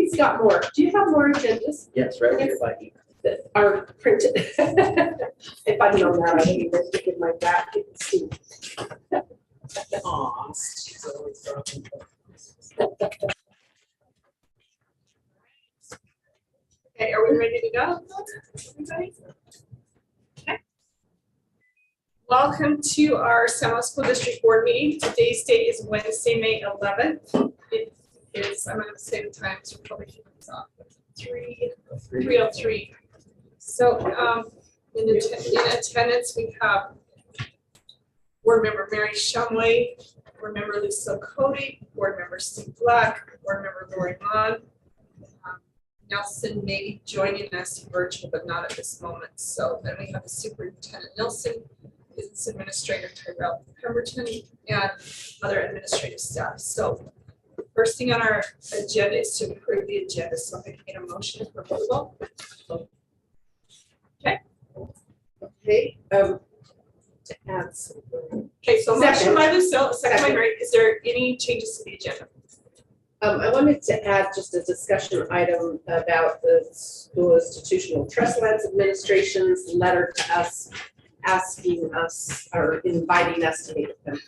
Steve's got more. Do you have more agendas Yes, right here by you. that are printed? If I'd known that, I would have taken my back. Steve. Aw, she's always dropping. Okay, are we ready to go? Everybody? Okay. Welcome to our San School District Board meeting. Today's date is Wednesday, May 11th. It is, I'm going to say the times, we're probably keeping this off. 3:03. So in attendance, we have Board Member Mary Shumway, Board Member Lisa Cody, Board Member Steve Black, Board Member Lori Mon. Nelson may be joining us virtual, but not at this moment. So then we have the Superintendent Nelson, Business Administrator Tyrell Pemberton, and other administrative staff. So first thing on our agenda is to approve the agenda. So if I can get a motion for approval. Okay. Okay, to add something. Okay, so motion Second. by Lucille, second by Second. Mary. Is there any changes to the agenda? I wanted to add just a discussion item about the School Institutional Trust Lands Administration's letter to us, asking us or inviting us to meet with them.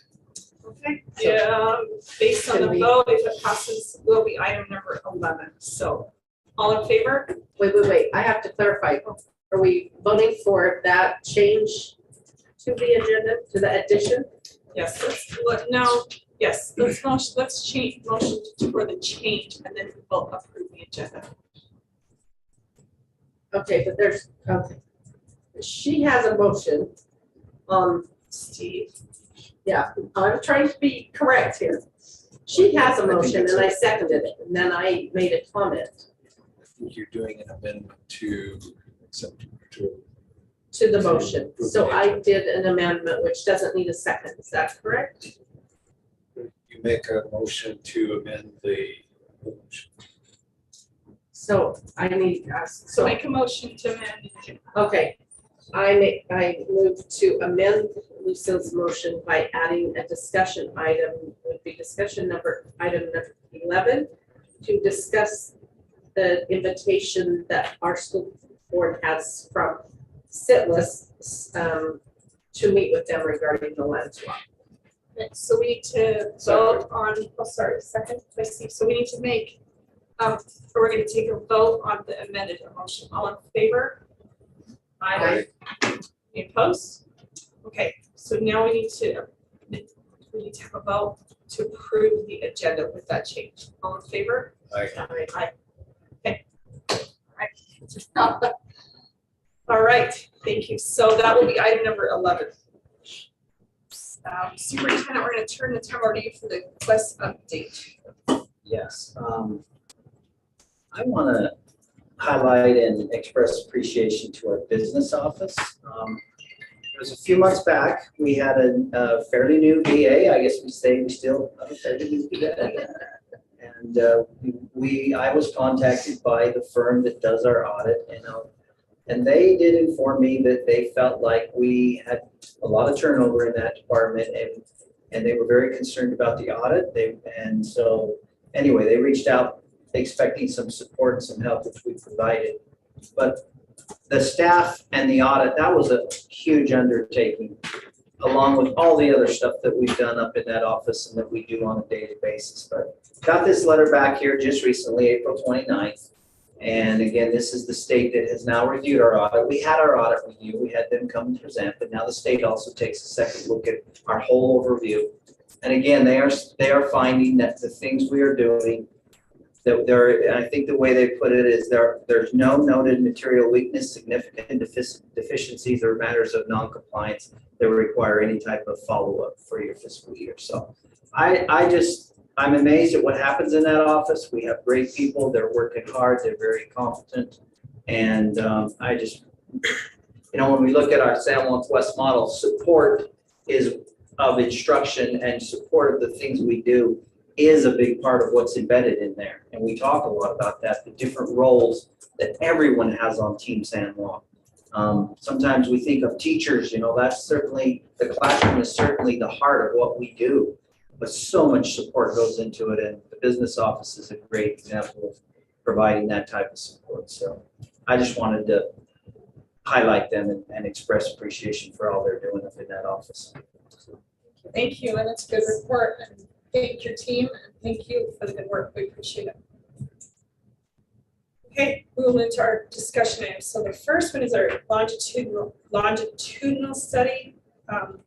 Okay, So- based on Can the we- vote, if it passes, will be item number 11. So all in favor? Wait, I have to clarify. Are we voting for that change to the agenda, to the addition? Yes, no, yes, let's change motion for the change and then we'll approve the agenda. Okay, but there's, okay. She has a motion. Steve, Yeah, I'm trying to be correct here. She has a motion and I seconded it, and then I made a comment You're doing an amendment to accept to the motion. So I did an amendment which doesn't need a second, is that correct? you make a motion to amend the motion. So I need to ask, so so, make a motion to amend the agenda. okay. I move to amend Lucille's motion by adding a discussion item, would be discussion item number 11, to discuss the invitation that our school board has from Sitless to meet with them regarding the land swap. Okay, so we need to vote on, oh, sorry, second, I see. So we need to make, or we're gonna take a vote on the amended motion. All in favor? Aye. Any opposed? Okay, so now we need to have a vote to approve the agenda with that change. All in favor? Aye. Aye. Okay. All right. All right, thank you. So that will be item number 11. Superintendent, we're going to turn the time over to you for the quest update. Yes. I want to highlight and express appreciation to our business office. It was a few months back, we had a fairly new BA. I guess we say we still have a fairly new BA. And I was contacted by the firm that does our audit, and they did inform me that they felt like we had a lot of turnover in that department, and they were very concerned about the audit. And so anyway, they reached out expecting some support and some help, which we provided. But the staff and the audit, that was a huge undertaking, along with all the other stuff that we've done up in that office and that we do on a daily basis. But got this letter back here just recently, April 29th. And again, this is the state that has now reviewed our audit. We had our audit review, we had them come and present, but now the state also takes a second look at our whole overview. And again, they are finding that the things we are doing, that I think the way they put it is there's no noted material weakness, significant deficiencies, or matters of non-compliance that require any type of follow-up for your fiscal year. So I'm amazed at what happens in that office. We have great people. They're working hard. They're very competent. And when we look at our San Juan West model, support of instruction and support of the things we do is a big part of what's embedded in there. And we talk a lot about that, the different roles that everyone has on Team San Juan. Sometimes we think of teachers, that's certainly, the classroom is certainly the heart of what we do. But so much support goes into it, and the business office is a great example providing that type of support. So I just wanted to highlight them and express appreciation for all they're doing up in that office. Thank you, and it's a good report, and thank your team, and thank you for the good work, we appreciate it. Okay, we'll move into our discussion items. So the first one is our longitudinal study,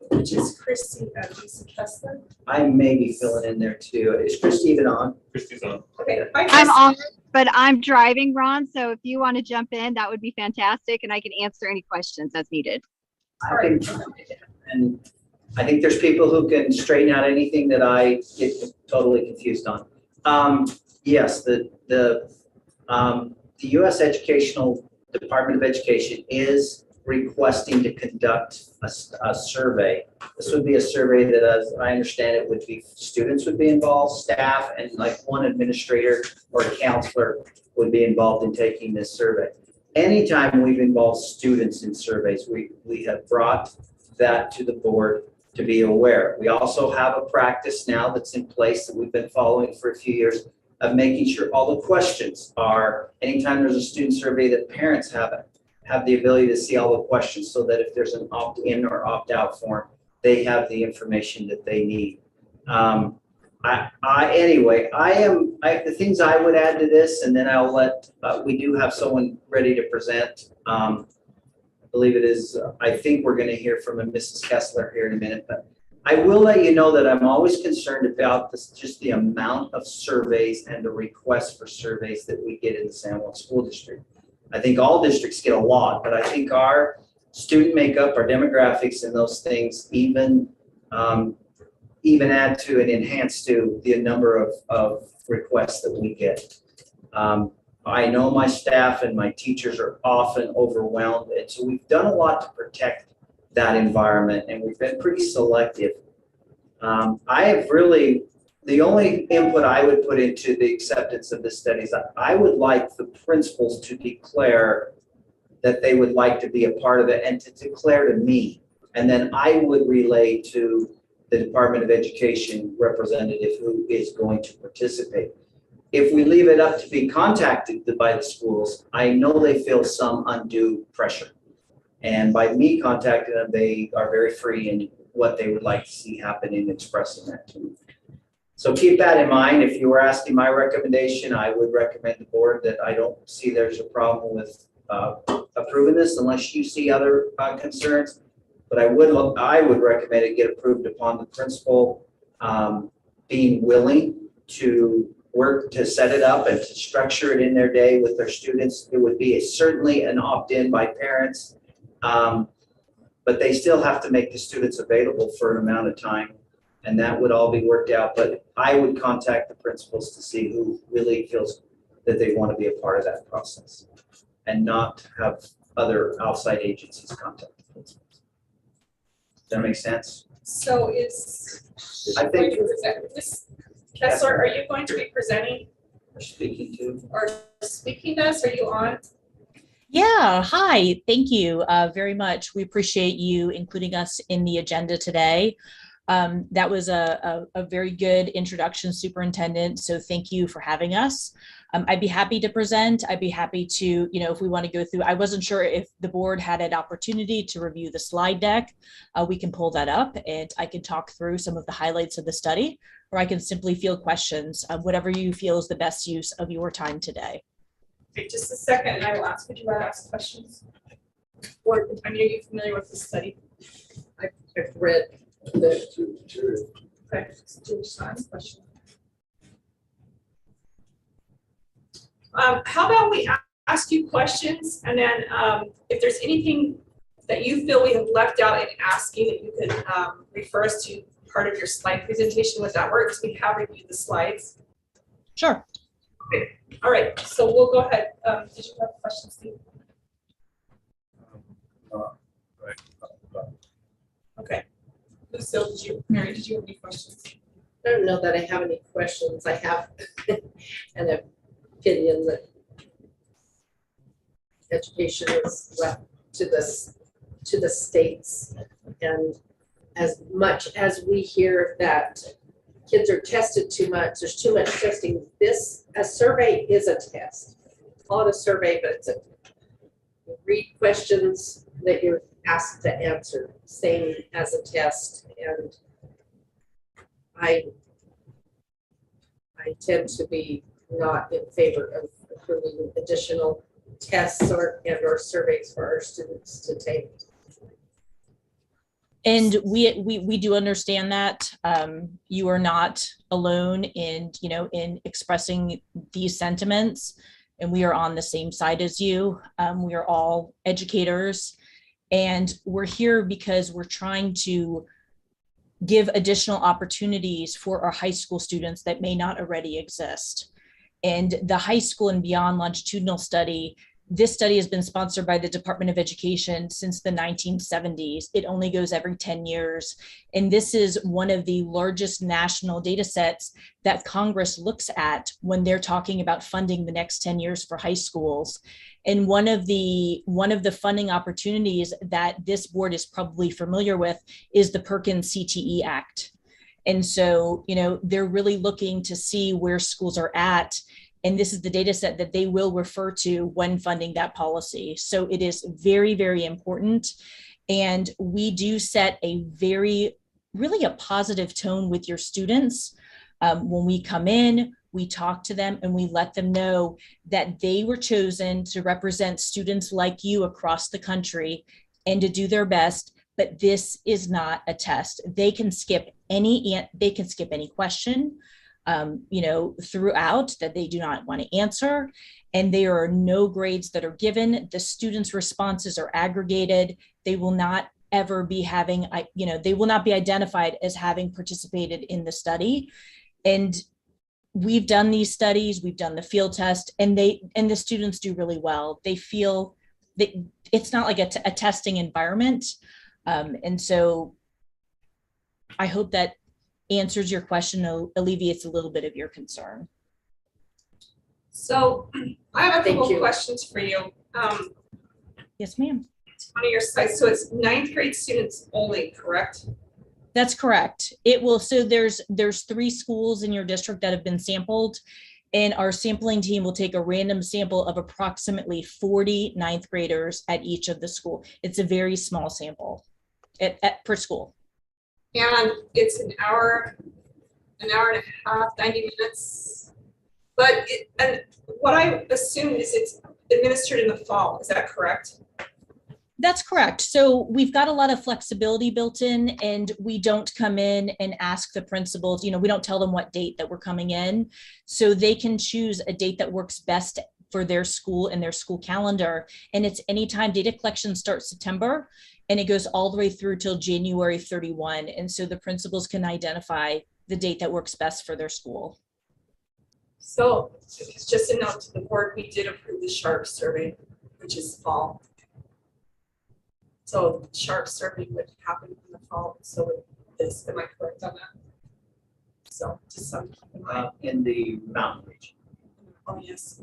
which is Christy and Lisa Kessler. I may be filling in there too. Is Christy even on? Christie's on. Okay, hi, I'm Christy. on, but I'm driving, Ron, so if you want to jump in, that would be fantastic, and I can answer any questions as needed. All right. And I think there's people who can straighten out anything that I get totally confused on. Yes, the U.S. Department of Education is requesting to conduct a survey. This would be a survey that, as I understand it, would be students would be involved, staff, and like one administrator or a counselor would be involved in taking this survey. Anytime we've involved students in surveys, we have brought that to the board to be aware. We also have a practice now that's in place that we've been following for a few years of making sure all the questions are, anytime there's a student survey, that parents have the ability to see all the questions, so that if there's an opt-in or opt-out form, they have the information that they need. The things I would add to this, and then I'll let, we do have someone ready to present. I believe it is, I think we're going to hear from a Mrs. Kessler here in a minute, but I will let you know that I'm always concerned about this, just the amount of surveys and the requests for surveys that we get in the San Juan School District. I think all districts get a lot, but I think our student makeup, our demographics, and those things even add to and enhance to the number of requests that we get. I know my staff and my teachers are often overwhelmed, and so we've done a lot to protect that environment, and we've been pretty selective. The only input I would put into the acceptance of this study is that I would like the principals to declare that they would like to be a part of it, and to declare to me, and then I would relay to the Department of Education representative who is going to participate. If we leave it up to be contacted by the schools, I know they feel some undue pressure. And by me contacting them, they are very free in what they would like to see happen in expressing that to me. So keep that in mind. If you were asking my recommendation, I would recommend the board that I don't see there's a problem with approving this unless you see other concerns. But I would recommend it get approved upon the principal being willing to work to set it up and to structure it in their day with their students. It would be certainly an opt-in by parents, but they still have to make the students available for an amount of time, and that would all be worked out. But I would contact the principals to see who really feels that they want to be a part of that process, and not have other outside agencies contact the principals. Does that make sense? So is, I think Ms. Kessler, are you going to be presenting we're speaking to. or speaking to us? Are you on? Yeah, hi, thank you very much. We appreciate you including us in the agenda today. That was a very good introduction, Superintendent, so thank you for having us. I'd be happy to present. I'd be happy to, if we want to go through, I wasn't sure if the board had an opportunity to review the slide deck. We can pull that up and I can talk through some of the highlights of the study, or I can simply field questions, whatever you feel is the best use of your time today. Okay, just a second, and I will ask. Would you rather ask questions? Or, are you familiar with the study? I've read the, Okay, so just ask question. How about we ask you questions, and then if there's anything that you feel we have left out in asking, that you can refer us to part of your slide presentation. Would that work? Because we have reviewed the slides. Sure. Okay. All right, so we'll go ahead. Did you have questions, Steve? Right. Okay. So Mary, did you have any questions? I don't know that I have any questions. I have an opinion that education is left to the states, and as much as we hear that kids are tested too much, there's too much testing. A survey is a test. Call it a survey, but it's you read questions that you're asked to answer, same as a test. And I tend to be not in favor of approving additional tests or surveys for our students to take. And we do understand that you are not alone in, in expressing these sentiments, and we are on the same side as you. We are all educators, and we're here because we're trying to give additional opportunities for our high school students that may not already exist. And the High School and Beyond Longitudinal Study, this study has been sponsored by the Department of Education since the 1970s. It only goes every 10 years. And this is one of the largest national data sets that Congress looks at when they're talking about funding the next 10 years for high schools. And one of the funding opportunities that this board is probably familiar with is the Perkins CTE Act. And so, they're really looking to see where schools are at. And this is the data set that they will refer to when funding that policy. So it is very, very important. And we do set really a positive tone with your students. When we come in, we talk to them and we let them know that they were chosen to represent students like you across the country and to do their best. But this is not a test. They can skip any question, throughout that they do not want to answer. And there are no grades that are given. The students' responses are aggregated. They will not ever be they will not be identified as having participated in the study. And we've done these studies, we've done the field test, and the students do really well. They feel that it's not like a testing environment. And so I hope that answers your question, alleviates a little bit of your concern. So I have a Thank couple you. questions for you. Yes, ma'am. On your site, so it's 9th grade students only, correct? That's correct. So there's 3 schools in your district that have been sampled, and our sampling team will take a random sample of approximately 40 9th graders at each of the school. It's a very small sample per school. And it's an hour and a half, 90 minutes. But and what I assume is it's administered in the fall. Is that correct? That's correct. So we've got a lot of flexibility built in, and we don't come in and ask the principals, we don't tell them what date that we're coming in. So they can choose a date that works best for their school and their school calendar. And it's anytime. Data collection starts September and it goes all the way through till January 31. And so the principals can identify the date that works best for their school. So it's just a note to the board, we did approve the SHARP survey, which is fall. So the SHARP survey would happen in the fall. So with this, am I correct on that? So just some keep in mind. In the mountain region, Oh, yes.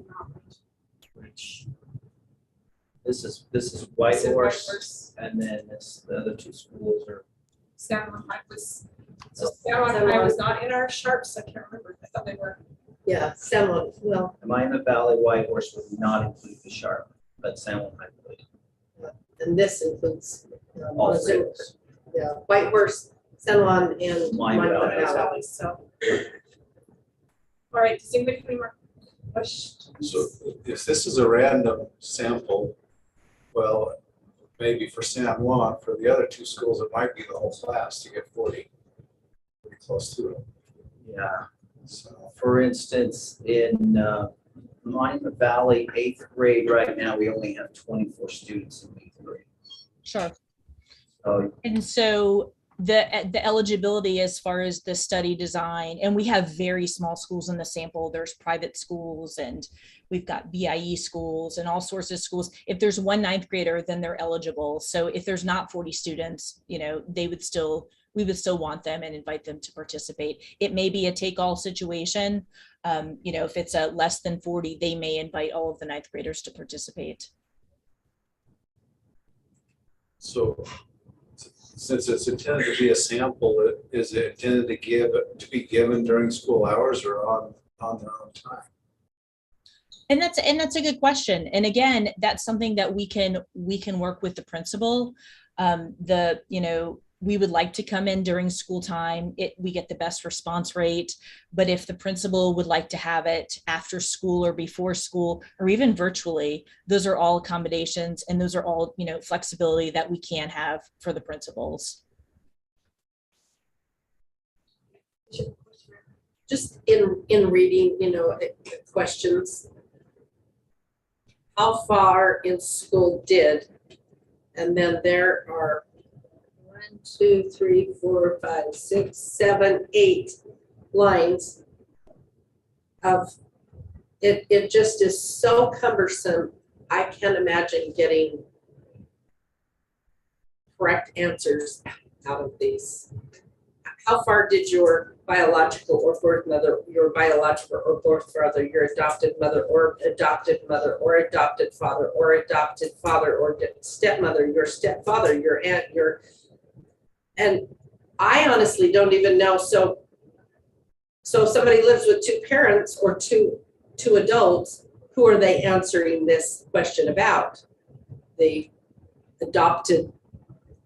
which this is White Is it Horse, and then the other 2 schools are. San Juan High was, so San Juan High was not in our SHARPs, I can't remember, I thought they were. Yeah, San well, Miami Valley White Horse would not include the Sharp, but San Juan High would. and this includes All 3 Missouri. of those. Yeah, White Horse, San Juan, and Miami Miami Valley. Valley. So. All right, does anybody have any more questions? So if this is a random sample, well, maybe for San Juan, for the other 2 schools, it might be the whole class to get 40, pretty close to it. Yeah. So, For instance, in Miami Valley 8th grade right now, we only have 24 students in 8th grade. Sure. So And so the eligibility as far as the study design, and we have very small schools in the sample. There's private schools and we've got BIE schools and all sorts of schools. If there's 1 9th grader, then they're eligible. So if there's not 40 students, we would still want them and invite them to participate. It may be a take-all situation. If it's a less than 40, they may invite all of the 9th graders to participate. so Since it's intended to be a sample, is it intended to be given during school hours or on their own time? And that's a good question. And again, that's something that we can work with the principal. We would like to come in during school time. We get the best response rate. But if the principal would like to have it after school or before school, or even virtually, those are all accommodations, and those are all, flexibility that we can have for the principals. Just in reading, questions. How far in school did, and then there are 1, 2, 3, 4, 5, 6, 7, 8 lines of it. It just is so cumbersome. I can't imagine getting correct answers out of these. How far did your biological or birth mother, your biological or birth brother, your adopted mother or adopted father or stepmother, your stepfather, your aunt, and I honestly don't even know. So if somebody lives with two parents or two adults, who are they answering this question about? The adoptive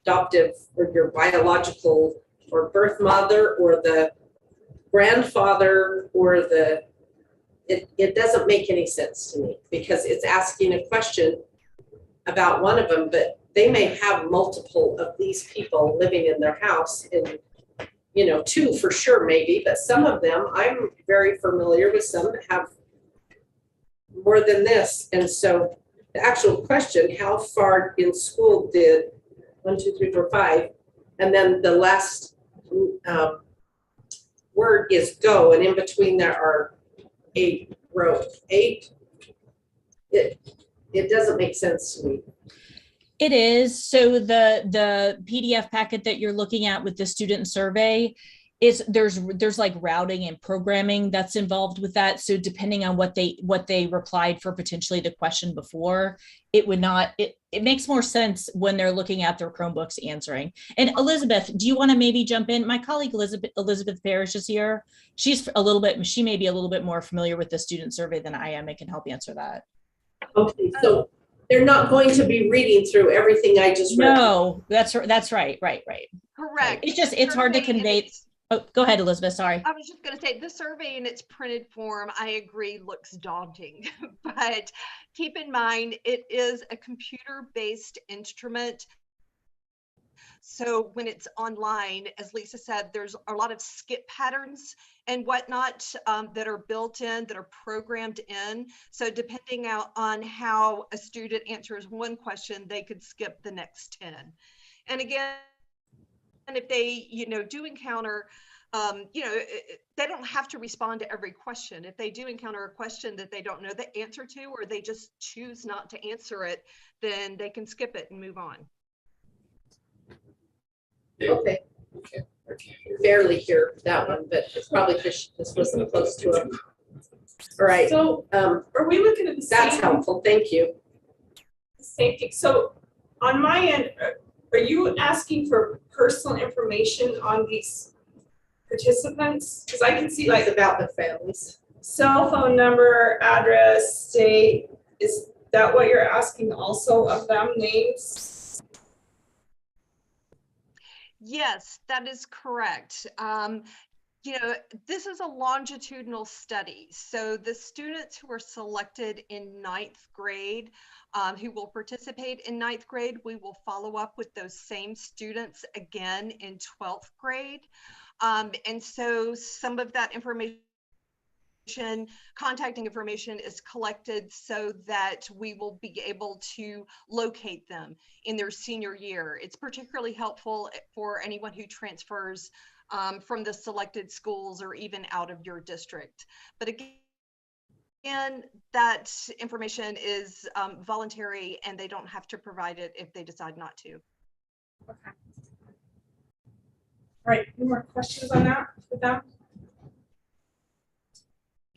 or your biological or birth mother or the grandfather or it doesn't make any sense to me, because it's asking a question about one of them, but they may have multiple of these people living in their house, and 2 for sure maybe, but some of them I'm very familiar with, some that have more than this. And so the actual question, how far in school did 1, 2, 3, 4, 5, and then the last word is go, and in between there are 8 rows. 8. It doesn't make sense to me. It is. So the PDF packet that you're looking at with the student survey is there's like routing and programming that's involved with that. So depending on what they replied for potentially the question before, it makes more sense when they're looking at their Chromebooks answering. And Elizabeth, do you want to maybe jump in? My colleague Elizabeth Parrish is here. She may be a little bit more familiar with the student survey than I am and can help answer that. Okay, so they're not going to be reading through everything I just read. No, that's right. Correct. It's hard to convey. Oh, go ahead, Elizabeth. Sorry. I was just going to say the survey in its printed form, I agree, looks daunting, but keep in mind it is a computer-based instrument. So when it's online, as Lisa said, there's a lot of skip patterns and whatnot that are built in, that are programmed in. So depending on how a student answers one question, they could skip the next 10. And again, and if they, do encounter, they don't have to respond to every question. If they do encounter a question that they don't know the answer to, or they just choose not to answer it, then they can skip it and move on. Okay. Barely hear that one, but it's probably because this wasn't close to it. All right. So are we looking at the That's same, helpful. Thank you. same thing? So on my end, are you asking for personal information on these participants? Because I can see It's like about the families. cell phone number, address, state. Is that what you're asking also of them, names? Yes, that is correct. This is a longitudinal study. So the students who are selected in 9th grade, who will participate in 9th grade, we will follow up with those same students again in 12th grade. And so some of that information, contacting information is collected so that we will be able to locate them in their senior year. It's particularly helpful for anyone who transfers from the selected schools or even out of your district. But again, that information is voluntary, and they don't have to provide it if they decide not to. Okay. All right, any more questions on that with them?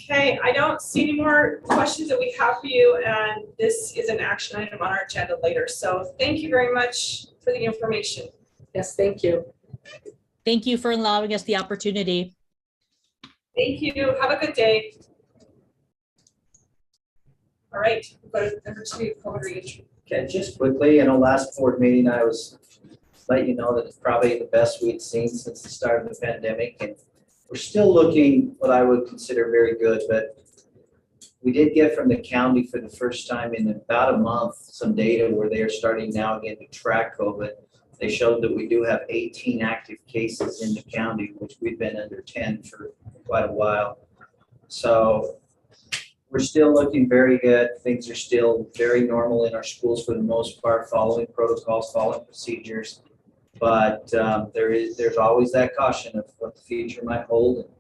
Okay, I don't see any more questions that we have for you, and this is an action item on our agenda later. So thank you very much for the information. Yes, thank you. Thank you for allowing us the opportunity. Thank you. Have a good day. All right, we'll go to number 2, code reentry. Okay, just quickly, in our last board meeting, I was letting you know that it's probably the best we'd seen since the start of the pandemic, and we're still looking what I would consider very good, but we did get from the county for the first time in about a month some data where they are starting now again to track COVID. They showed that we do have 18 active cases in the county, which we've been under 10 for quite a while. So we're still looking very good. Things are still very normal in our schools for the most part, following protocols, following procedures. But there's always that caution of what the future might hold.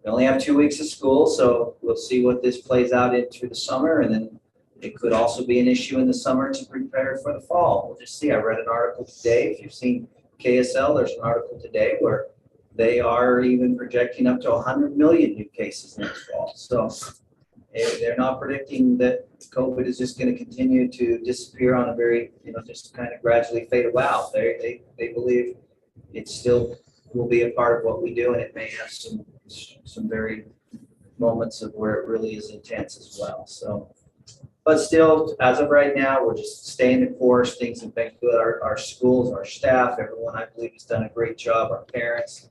We only have 2 weeks of school, so we'll see what this plays out into the summer, and then it could also be an issue in the summer to prepare for the fall. We'll just see. I read an article today. If you've seen KSL, there's an article today where they are even projecting up to 100 million new cases next fall. So they're not predicting that COVID is just going to continue to disappear on a very, just kind of gradually fade away out. They believe it still will be a part of what we do, and it may have some very moments of where it really is intense as well. So, but still, as of right now, we're just staying the course. Things have been good. Our schools, our staff, everyone, I believe, has done a great job. Our parents,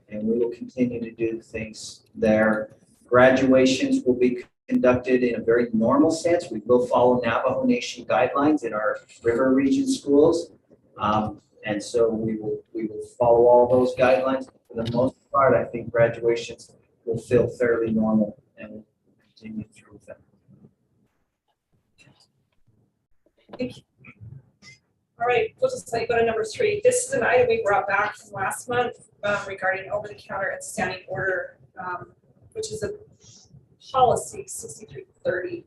and we will continue to do things there. Graduations will be conducted in a very normal sense. We will follow Navajo Nation guidelines in our river region schools. And so we will follow all those guidelines. For the most part, I think graduations will feel fairly normal and will continue through them. Thank you. All right, we'll just let you go to number 3. This is an item we brought back from last month regarding over-the-counter and standing order, which is a policy 6330.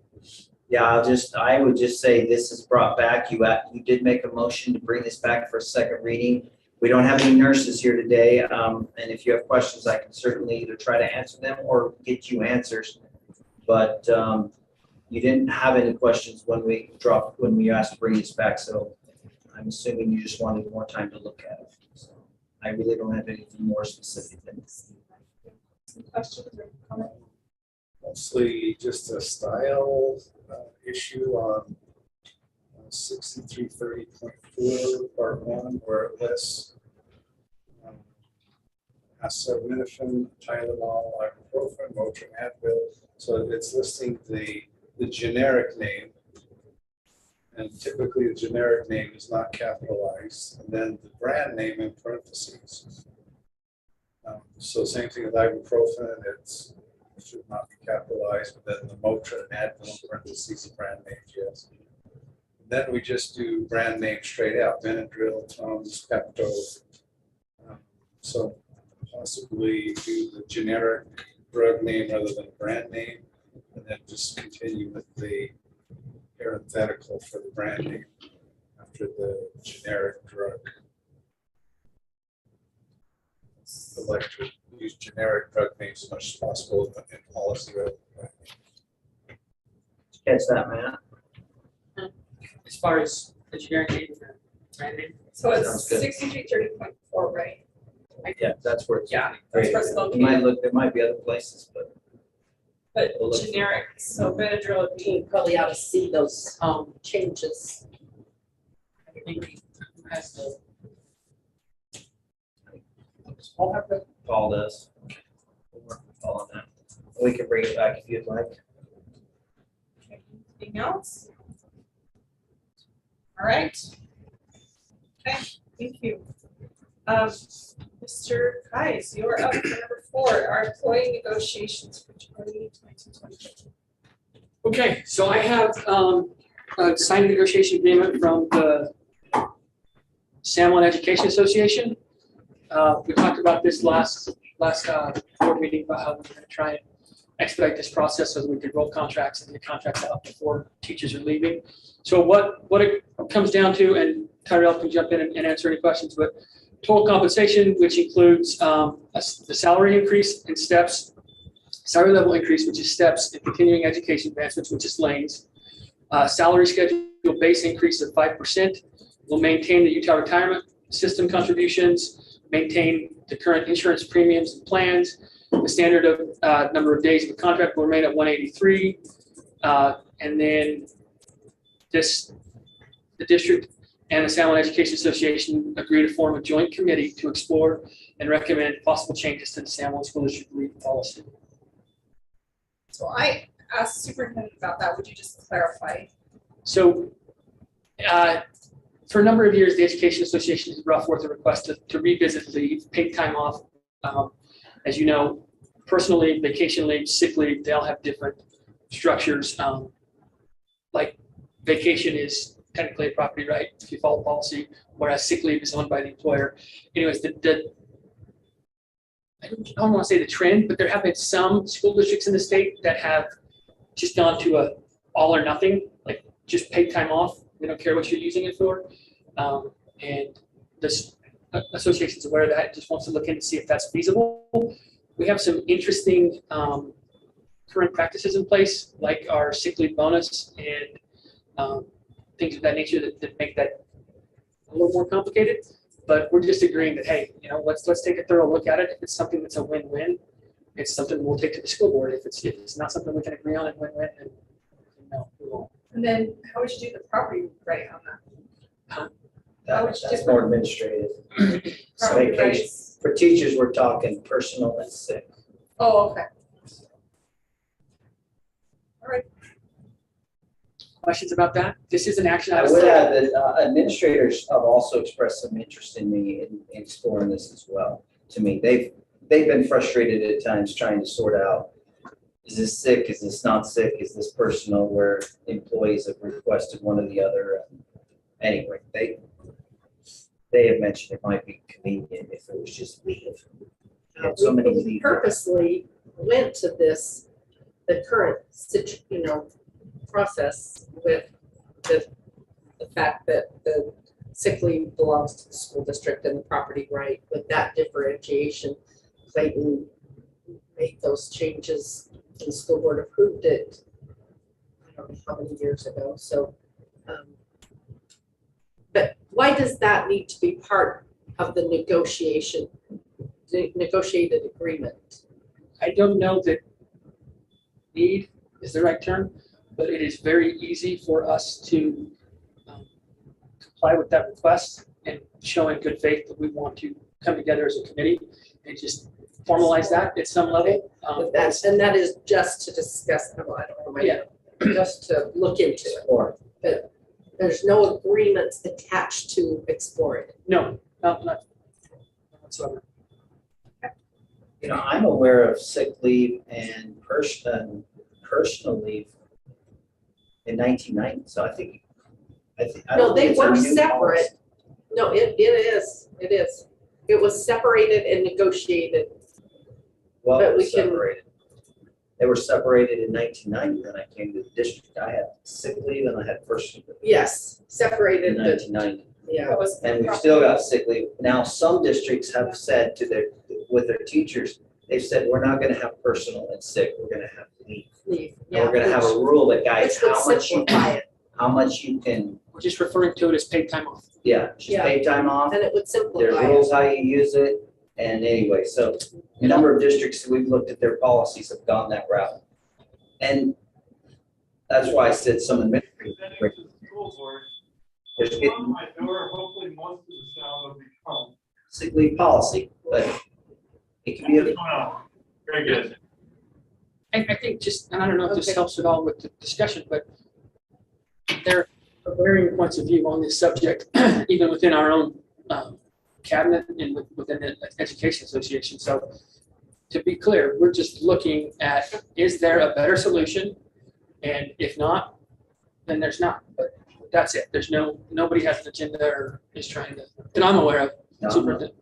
Yeah, I would just say this is brought back. You did make a motion to bring this back for a second reading. We don't have any nurses here today, and if you have questions, I can certainly either try to answer them or get you answers. But you didn't have any questions when we asked to bring this back, so I'm assuming you just wanted more time to look at it. So I really don't have anything more specific than this. Some questions or comments? Mostly just a style issue on 6330.4 part 1, where it lists acetaminophen, Tylenol, ibuprofen, Motrin, Advil. So it's listing the generic name, and typically the generic name is not capitalized, and then the brand name in parentheses. So same thing with ibuprofen, it should not be capitalized, but then the Motrin and Advil in parentheses, the brand names, yes. Then we just do brand name straight out, Benadryl, Tums, Pepto. So possibly do the generic drug name rather than brand name, and then just continue with the parenthetical for the brand name after the generic drug. I'd like to use generic drug names as much as possible in policy. Catch that, man. As far as the generic name for brand name. So it's Sounds good. 6330.4, right? Yeah, that's where it's. Yeah, great. that's where it's There might be other places, but. But We'll look. generic, so Benadryl would be, You probably ought to see those changes. Everything has the Paul does. We'll work with Paul on that. We can bring it back if you'd like. anything else? All right. Okay, thank you. Mr. Kais, you're up for number 4, our employee negotiations for 2022-2023. Okay, so I have a signed negotiation agreement from the San Juan Education Association. We talked about this last board meeting about how we're going to try and expedite this process so that we could roll contracts and get contracts out before teachers are leaving. So what it comes down to, and Tyrell can jump in and answer any questions, but total compensation, which includes the salary increase in steps, salary level increase, which is steps, and continuing education advancements, which is lanes. Salary schedule base increase of 5%. We'll maintain the Utah retirement system contributions, maintain the current insurance premiums and plans. The standard of number of days of the contract will remain at 183. And then the district and the San Juan Education Association agree to form a joint committee to explore and recommend possible changes to the San Juan School District leave policy. So I asked superintendent about that. Would you just clarify? So for a number of years, the Education Association has brought forth a request to revisit leave, paid time off. As you know, personal leave, vacation leave, sick leave, they all have different structures. Like vacation is technically a property right if you follow policy, whereas sick leave is owned by the employer. Anyways, I don't want to say the trend, but there have been some school districts in the state that have just gone to a all or nothing, like just paid time off. They don't care what you're using it for. And this association is aware of that, just wants to look in to see if that's feasible. We have some interesting current practices in place, like our sick leave bonus and things of that nature that make that a little more complicated. But we're just agreeing that, hey, let's take a thorough look at it. If it's something that's a win-win, it's something we'll take to the school board. If it's not something we can agree on and win-win, then no, we won't. And then how would you do the property right on that? That's more administrative. Property Vacation. rights. For teachers, we're talking personal and sick. Oh, okay. All right. Questions about that? This is an action I item. would add that administrators have also expressed some interest in me in exploring this as well. To me, they've been frustrated at times trying to sort out, is this sick, is this not sick, is this personal, where employees have requested one or the other. Anyway, they have mentioned it might be convenient if it was just leave. So many We leave. purposely went to the current process with the fact that the sick leave belongs to the school district and the property right. With that differentiation, Clayton made those changes and the school board approved it, I don't know how many years ago. So, but why does that need to be part of the negotiated agreement? I don't know that need is the right term, but it is very easy for us to comply with that request and show in good faith that we want to come together as a committee and just formalize that at some level. And that is just to discuss, I don't know, just to look into it. Or But there's no agreements attached to explore it. No, not whatsoever. I'm aware of sick leave and personal leave in 1990. So I think I No, don't they think it's a were new separate. policy. No, it is. It was separated and negotiated. Well, But it was we can- separated. They were separated in 1990. Then I came to the district. I had sick leave and I had personal leave Yes, in separated, but 1990. yeah. That was And we've still got sick leave. Now, some districts have said with their teachers, they've said, we're not gonna have personal and sick, we're gonna have leave. Leave. And we're gonna have a rule that guides Which would how much you can, We're just referring to it as paid time off. just Yeah. pay time off. And it would There's simplify it. rules how you use it. And anyway, so a number of districts that we've looked at their policies have gone that route. And that's why I said some administrators. There's getting my door, hopefully most of the sound will be calm. sick leave policy, but it can be a Very good. I think just, and I don't know if this Okay. helps at all with the discussion, but there are varying points of view on this subject, even within our own cabinet and within the Education Association. So to be clear, we're just looking at, is there a better solution? And if not, then there's not. But that's it. There's nobody has an agenda or is trying to, that I'm aware of. No, Superintendent.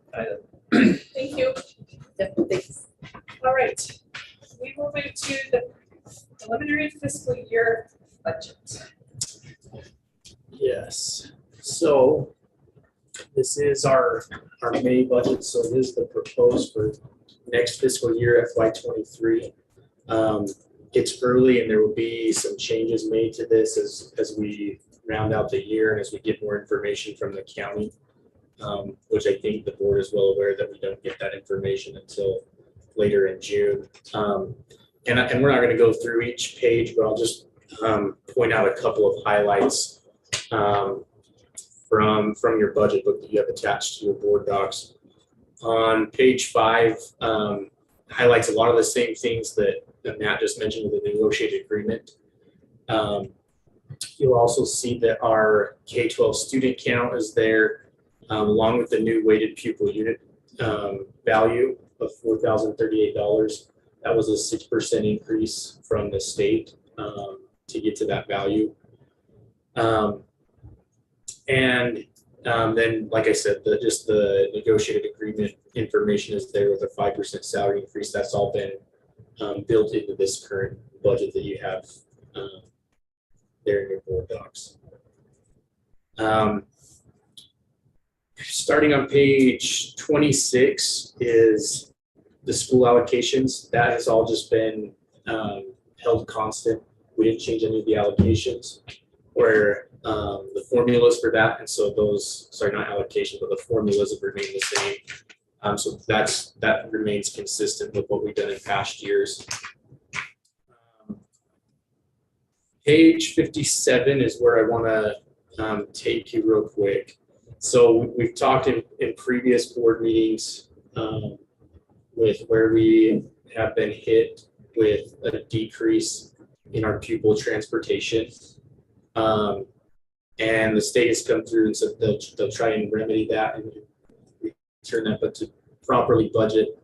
Thank you. Thanks. All right. We will move to the preliminary fiscal year budget. Yes, so this is our May budget, so it is the proposed for next fiscal year FY '23. It's early and there will be some changes made to this as we round out the year and as we get more information from the county. which I think the board is well aware that we don't get that information until later in June. And we're not going to go through each page, but I'll just point out a couple of highlights from your budget book that you have attached to your board docs. On page 5, highlights a lot of the same things that Matt just mentioned with the negotiated agreement. You'll also see that our K-12 student count is there, along with the new weighted pupil unit value of $4,038. That was a 6% increase from the state to get to that value. Then, like I said, just the negotiated agreement information is there with a 5% salary increase. That's all been built into this current budget that you have there in your board docs. Starting on page 26 is the school allocations. That has all just been held constant. We didn't change any of the allocations, where the formulas for that, and so those, sorry, not allocation, but the formulas have remained the same. So that remains consistent with what we've done in past years. Page 57 is where I want to take you real quick. So we've talked in previous board meetings with where we have been hit with a decrease in our pupil transportation. And the state has come through and said they'll try and remedy that and return that, but to properly budget.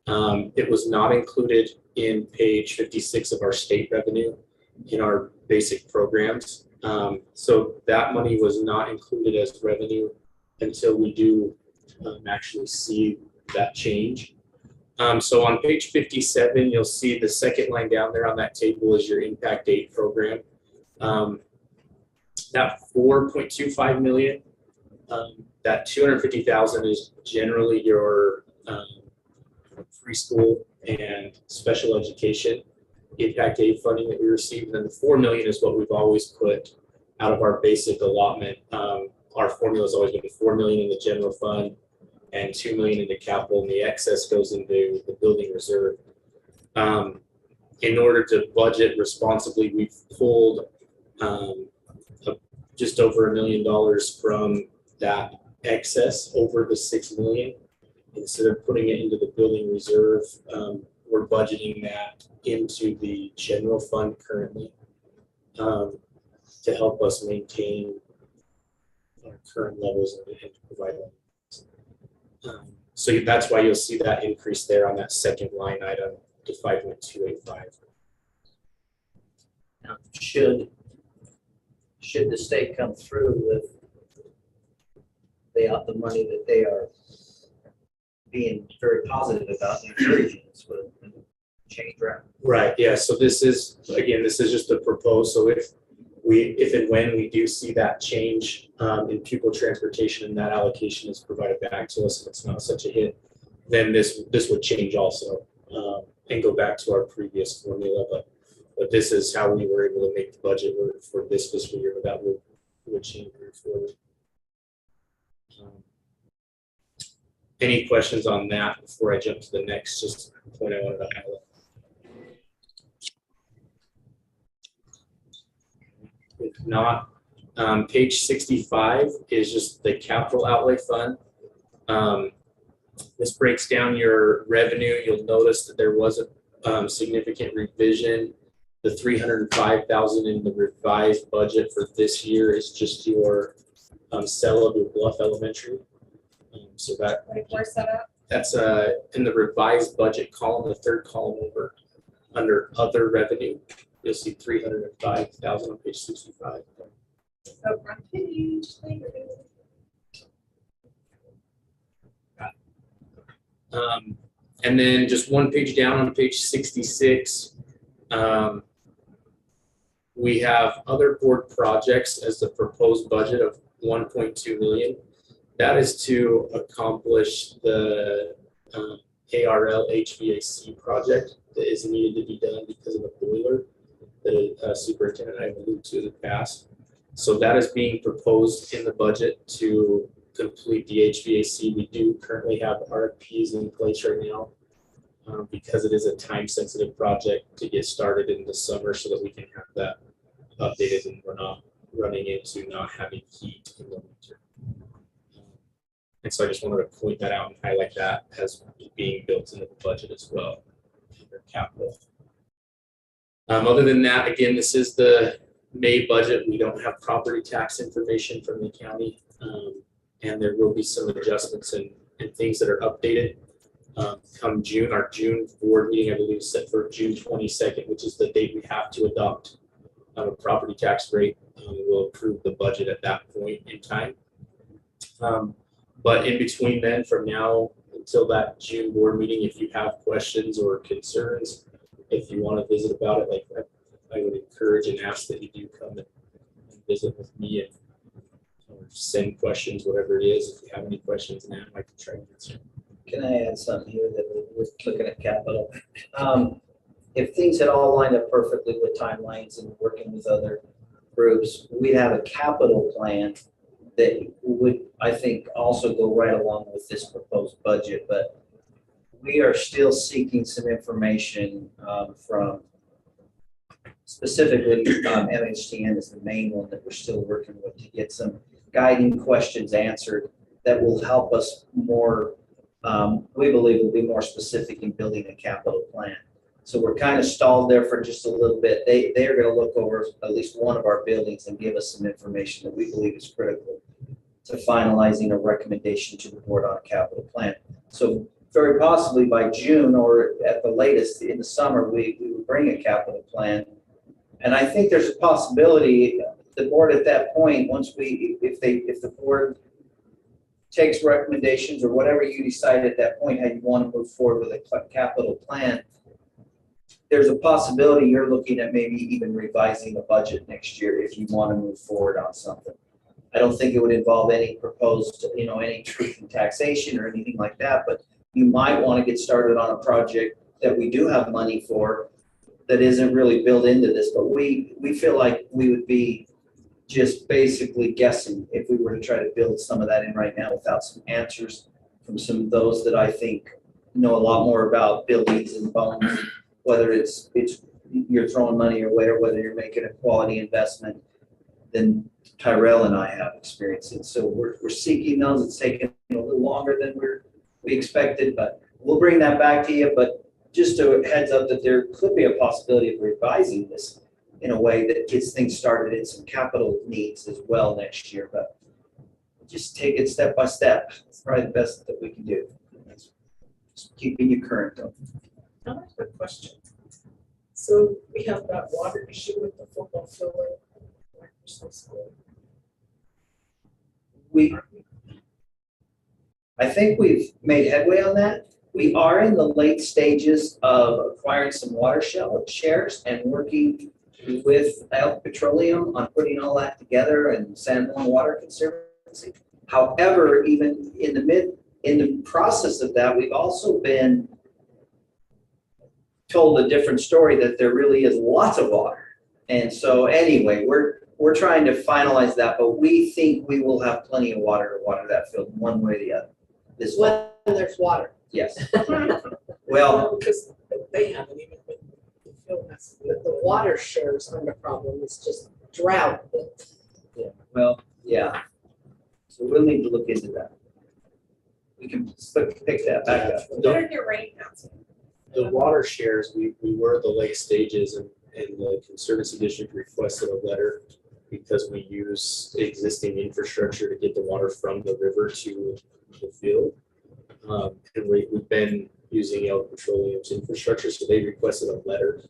It was not included in page 56 of our state revenue in our basic programs. So that money was not included as revenue until we do actually see that change. So on page 57, you'll see the second line down there on that table is your impact aid program. That 4.25 million, that 250,000 is generally your preschool and special education impact aid funding that we receive. And then the 4 million is what we've always put out of our basic allotment. Our formula has always been 4 million in the general fund and 2 million into capital, and the excess goes into the building reserve. In order to budget responsibly, we've pulled just over $1 million from that excess over the 6 million. Instead of putting it into the building reserve, we're budgeting that into the general fund currently to help us maintain our current levels and to provide them. So that's why you'll see that increase there on that second line item to 5.285. Now, should the state come through with the money that they are being very positive about and encouraging us with, change around? Right, yeah, so this is just a proposal. So if and when we do see that change in pupil transportation and that allocation is provided back to us, if it's not such a hit, then this would change also and go back to our previous formula. But this is how we were able to make the budget for this fiscal year, but that would change moving forward. Any questions on that before I jump to the next just point I wanted to highlight? If not, page 65 is just the capital outlay fund. This breaks down your revenue. You'll notice that there was a significant revision. The $305,000 in the revised budget for this year is just your sale of your Bluff Elementary. So that Where's that at? that's in the revised budget column, the third column over under other revenue. You'll see $305,000 on page 65. Oh, front page. And then just one page down on page 66, we have other board projects as the proposed budget of 1.2 million. That is to accomplish the ARL HVAC project that is needed to be done because of the boiler that superintendent I alluded to in the past. So that is being proposed in the budget to complete the HVAC. We do currently have RFPs in place right now because it is a time-sensitive project to get started in the summer so that we can have that updated and we're not running into not having heat in the winter. And so I just wanted to point that out and highlight that as being built into the budget as well, under capital. Other than that, again, this is the May budget. We don't have property tax information from the county, and there will be some adjustments and things that are updated come June. Our June board meeting, I believe, is set for June 22nd, which is the date we have to adopt a property tax rate. We'll approve the budget at that point in time. But in between then, from now until that June board meeting, if you have questions or concerns, if you want to visit about it, like I would encourage and ask that you do come and visit with me and or send questions, whatever it is. If you have any questions now, I can try to answer. Can I add something here that we're looking at capital? If things had all lined up perfectly with timelines and working with other groups, we'd have a capital plan that would, I think, also go right along with this proposed budget. But we are still seeking some information from specifically MHTN is the main one that we're still working with to get some guiding questions answered that will help us more, we believe will be more specific in building a capital plan. So we're kind of stalled there for just a little bit. They are going to look over at least one of our buildings and give us some information that we believe is critical to finalizing a recommendation to the board on a capital plan. So very possibly by June or at the latest in the summer, we would bring a capital plan. And I think there's a possibility the board at that point, once if the board takes recommendations or whatever you decide at that point, how you want to move forward with a capital plan, there's a possibility you're looking at maybe even revising the budget next year if you want to move forward on something. I don't think it would involve any proposed, any truth in taxation or anything like that, but you might want to get started on a project that we do have money for that isn't really built into this, but we feel like we would be just basically guessing if we were to try to build some of that in right now without some answers from some of those that I think know a lot more about buildings and bones, whether it's you're throwing money away or whether you're making a quality investment than Tyrell and I have experience in. So we're seeking those. It's taken a little longer than we expected, but we'll bring that back to you. But just a heads up that there could be a possibility of revising this in a way that gets things started in some capital needs as well next year. But just take it step by step. It's probably the best that we can do. Just keeping you current though. I have a question. So we have that water issue with the football field. I think we've made headway on that. We are in the late stages of acquiring some water shares and working with Elk Petroleum on putting all that together and San Juan Water Conservancy. However, even in the process of that, we've also been told a different story that there really is lots of water. And so anyway, we're trying to finalize that, but we think we will have plenty of water to water that field one way or the other. This when there's water. Yes. Well, because they haven't even been the field has the water shares aren't a problem. It's just drought. Yeah. Well, yeah. So we'll need to look into that. We can pick that back up. What are your rain counts? The water shares, we were at the late stages and the Conservancy District requested a letter because we use existing infrastructure to get the water from the river to the field. And we've been using Elk Petroleum's infrastructure, so they requested a letter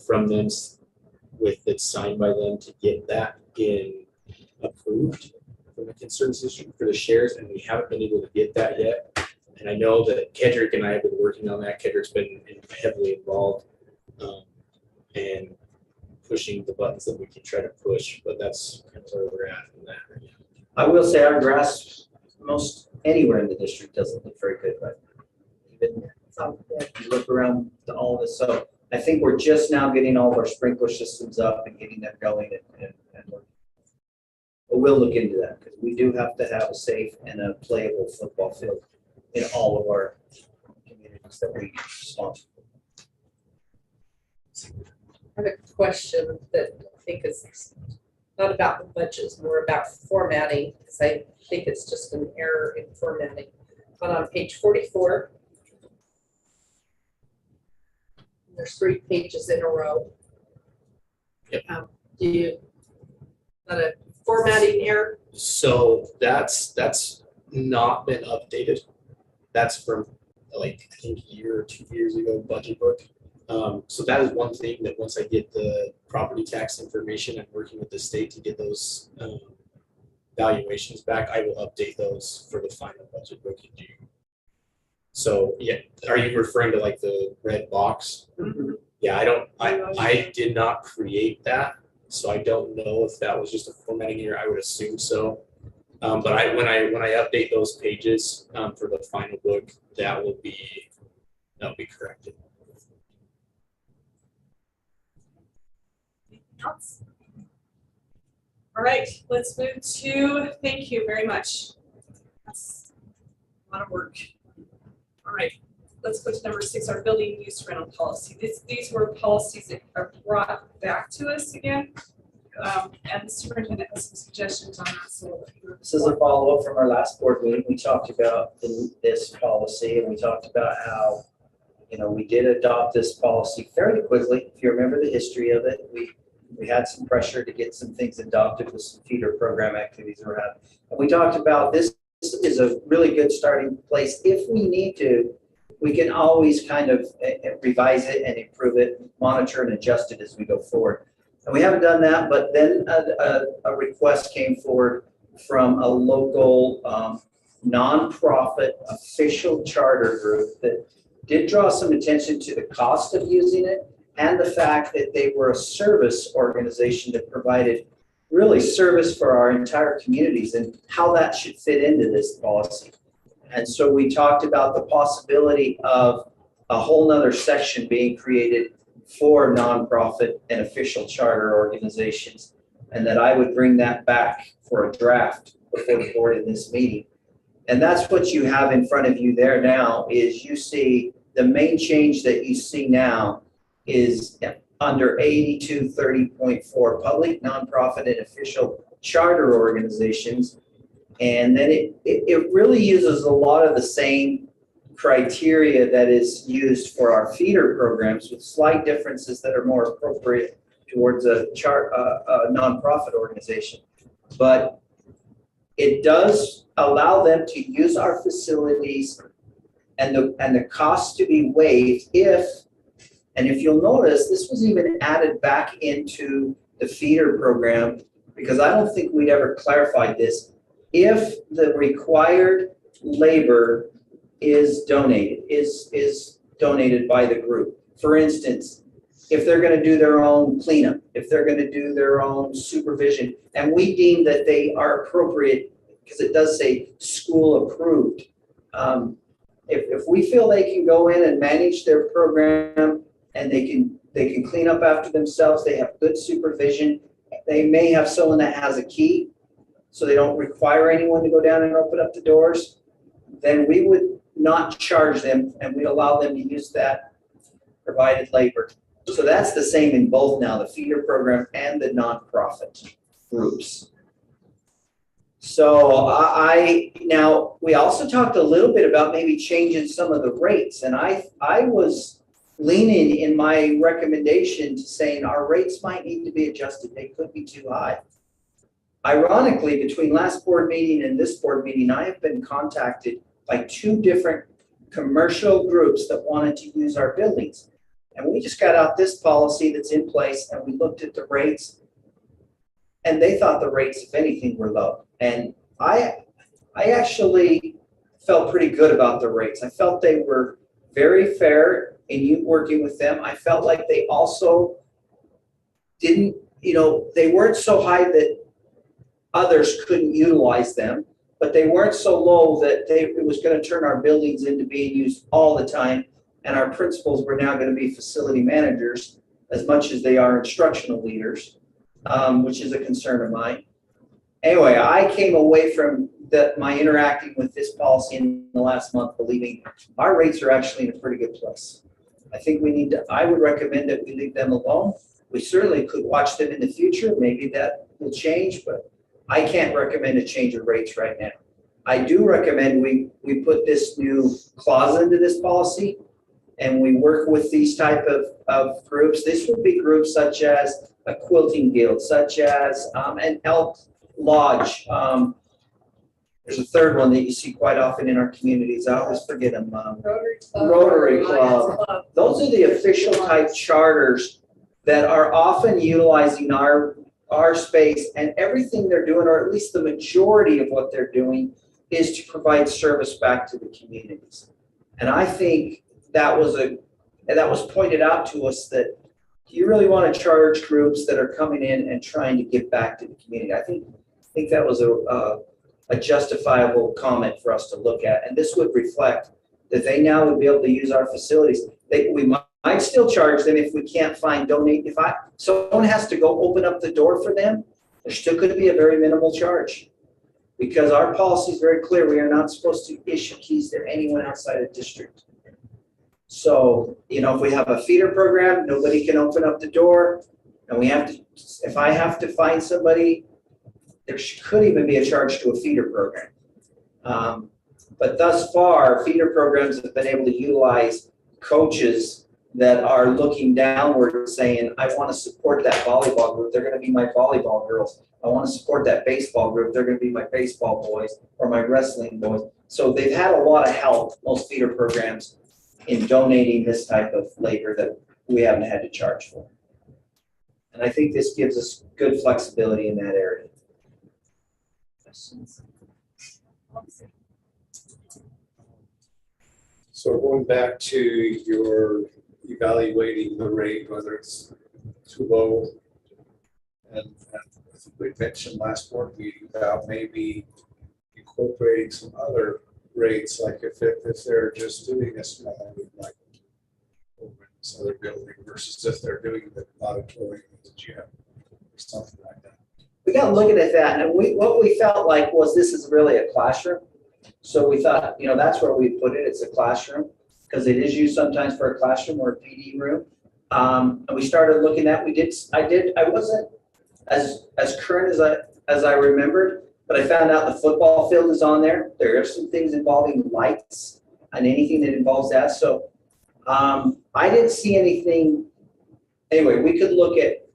from them that's signed by them to get that approved from the Conservancy District for the shares, and we haven't been able to get that yet. And I know that Kedrick and I have been working on that. Kedrick's been heavily involved and pushing the buttons that we can try to push, but that's kind of where we're at in that right now. I will say our grass most anywhere in the district doesn't look very good, but even you look around to all of this. So I think we're just now getting all of our sprinkler systems up and getting them going and working. But we'll look into that, because we do have to have a safe and a playable football field in all of our communities that we sponsor. I have a question that I think is not about the budget, it's more about formatting, because I think it's just an error in formatting. But on page 44, there's 3 pages in a row. Yep. Do you, not a formatting error? So that's not been updated. That's from like I think a year or 2 years ago budget book. So that is one thing that once I get the property tax information, I'm working with the state to get those valuations back. I will update those for the final budget book in June. So yeah, are you referring to like the red box? Mm-hmm. Yeah, I did not create that, so I don't know if that was just a formatting error. I would assume so. But when I update those pages for the final book, that'll be corrected. Else? All right, let's move to, thank you very much. That's a lot of work. All right, let's go to number 6, our building use rental policy. These were policies that are brought back to us again. And the superintendent has some suggestions on that. So This is a follow-up from our last board meeting. We talked about this policy, and we talked about how, we did adopt this policy fairly quickly. If you remember the history of it, we had some pressure to get some things adopted with some feeder program activities around. And we talked about this is a really good starting place. If we need to, we can always kind of revise it and improve it, monitor and adjust it as we go forward. And we haven't done that, but then a request came forward from a local nonprofit official charter group that did draw some attention to the cost of using it and the fact that they were a service organization that provided really service for our entire communities and how that should fit into this policy. And so we talked about the possibility of a whole nother section being created for nonprofit and official charter organizations, and that I would bring that back for a draft before the board in this meeting. And that's what you have in front of you there now. Is you see the main change that you see now is under 8230.4 public, nonprofit, and official charter organizations. And then it really uses a lot of the same criteria that is used for our feeder programs, with slight differences that are more appropriate towards a nonprofit organization. But it does allow them to use our facilities and the cost to be waived if you'll notice, this was even added back into the feeder program, because I don't think we'd ever clarified this. If the required labor is donated by the group. For instance, if they're going to do their own cleanup, if they're going to do their own supervision, and we deem that they are appropriate, because it does say school approved. If we feel they can go in and manage their program and they can clean up after themselves, they have good supervision, they may have someone that has a key, so they don't require anyone to go down and open up the doors, then we would not charge them, and we allow them to use that provided labor. So that's the same in both now, the feeder program and the nonprofit groups. So now we also talked a little bit about maybe changing some of the rates, and I was leaning in my recommendation to saying our rates might need to be adjusted. They could be too high. Ironically, between last board meeting and this board meeting, I have been contacted by 2 different commercial groups that wanted to use our buildings. And we just got out this policy that's in place, and we looked at the rates, and they thought the rates, if anything, were low. And I actually felt pretty good about the rates. I felt they were very fair in you working with them. I felt like they also didn't, they weren't so high that others couldn't utilize them, but they weren't so low that it was going to turn our buildings into being used all the time, and our principals were now going to be facility managers as much as they are instructional leaders, which is a concern of mine. Anyway, I came away from my interacting with this policy in the last month believing our rates are actually in a pretty good place. I think I would recommend that we leave them alone. We certainly could watch them in the future. Maybe that will change, but I can't recommend a change of rates right now. I do recommend we put this new clause into this policy and we work with these type of groups. This would be groups such as a quilting guild, such as an elk lodge. There's a third one that you see quite often in our communities. I always forget them. Rotary Club. Those are the official type charters that are often utilizing our space, and everything they're doing, or at least the majority of what they're doing, is to provide service back to the communities. And I think that was pointed out to us, that you really want to charge groups that are coming in and trying to give back to the community. I think that was a justifiable comment for us to look at, and this would reflect that they now would be able to use our facilities. We might still charge them if we can't find donate. If someone has to go open up the door for them, there still could be a very minimal charge, because our policy is very clear. We are not supposed to issue keys to anyone outside of district. So, if we have a feeder program, nobody can open up the door, and if I have to find somebody, there could even be a charge to a feeder program. But thus far, feeder programs have been able to utilize coaches that are looking downward saying, I want to support that volleyball group. They're going to be my volleyball girls. I want to support that baseball group. They're going to be my baseball boys or my wrestling boys. So they've had a lot of help, most feeder programs, in donating this type of labor that we haven't had to charge for. And I think this gives us good flexibility in that area. Questions? So going back to your evaluating the rate, whether it's too low, and I think we mentioned last board meeting about maybe incorporating some other rates, like if they're just doing a small, like over in this other building, versus if they're doing the auditorium at the gym or something like that. We got looking at that, and what we felt like was this is really a classroom. So we thought, that's where we put it. It's a classroom, because it is used sometimes for a classroom or a PD room. And we started looking at. I wasn't as current as I remembered, but I found out the football field is on there. There are some things involving lights and anything that involves that. So I didn't see anything. Anyway, we could look at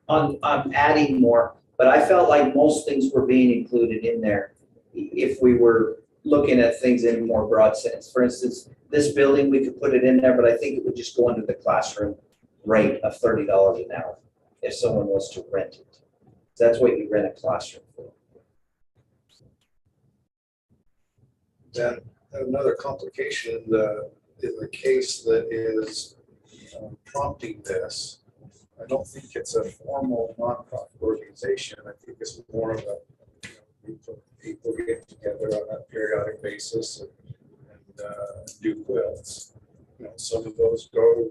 on adding more, but I felt like most things were being included in there if we were looking at things in a more broad sense. For instance, this building, we could put it in there, but I think it would just go under the classroom rate of $30 an hour if someone was to rent it. That's what you rent a classroom for. Then another complication in the case that is prompting this, I don't think it's a formal nonprofit organization. I think it's more of a people get together on a periodic basis and do quilts. Some of those go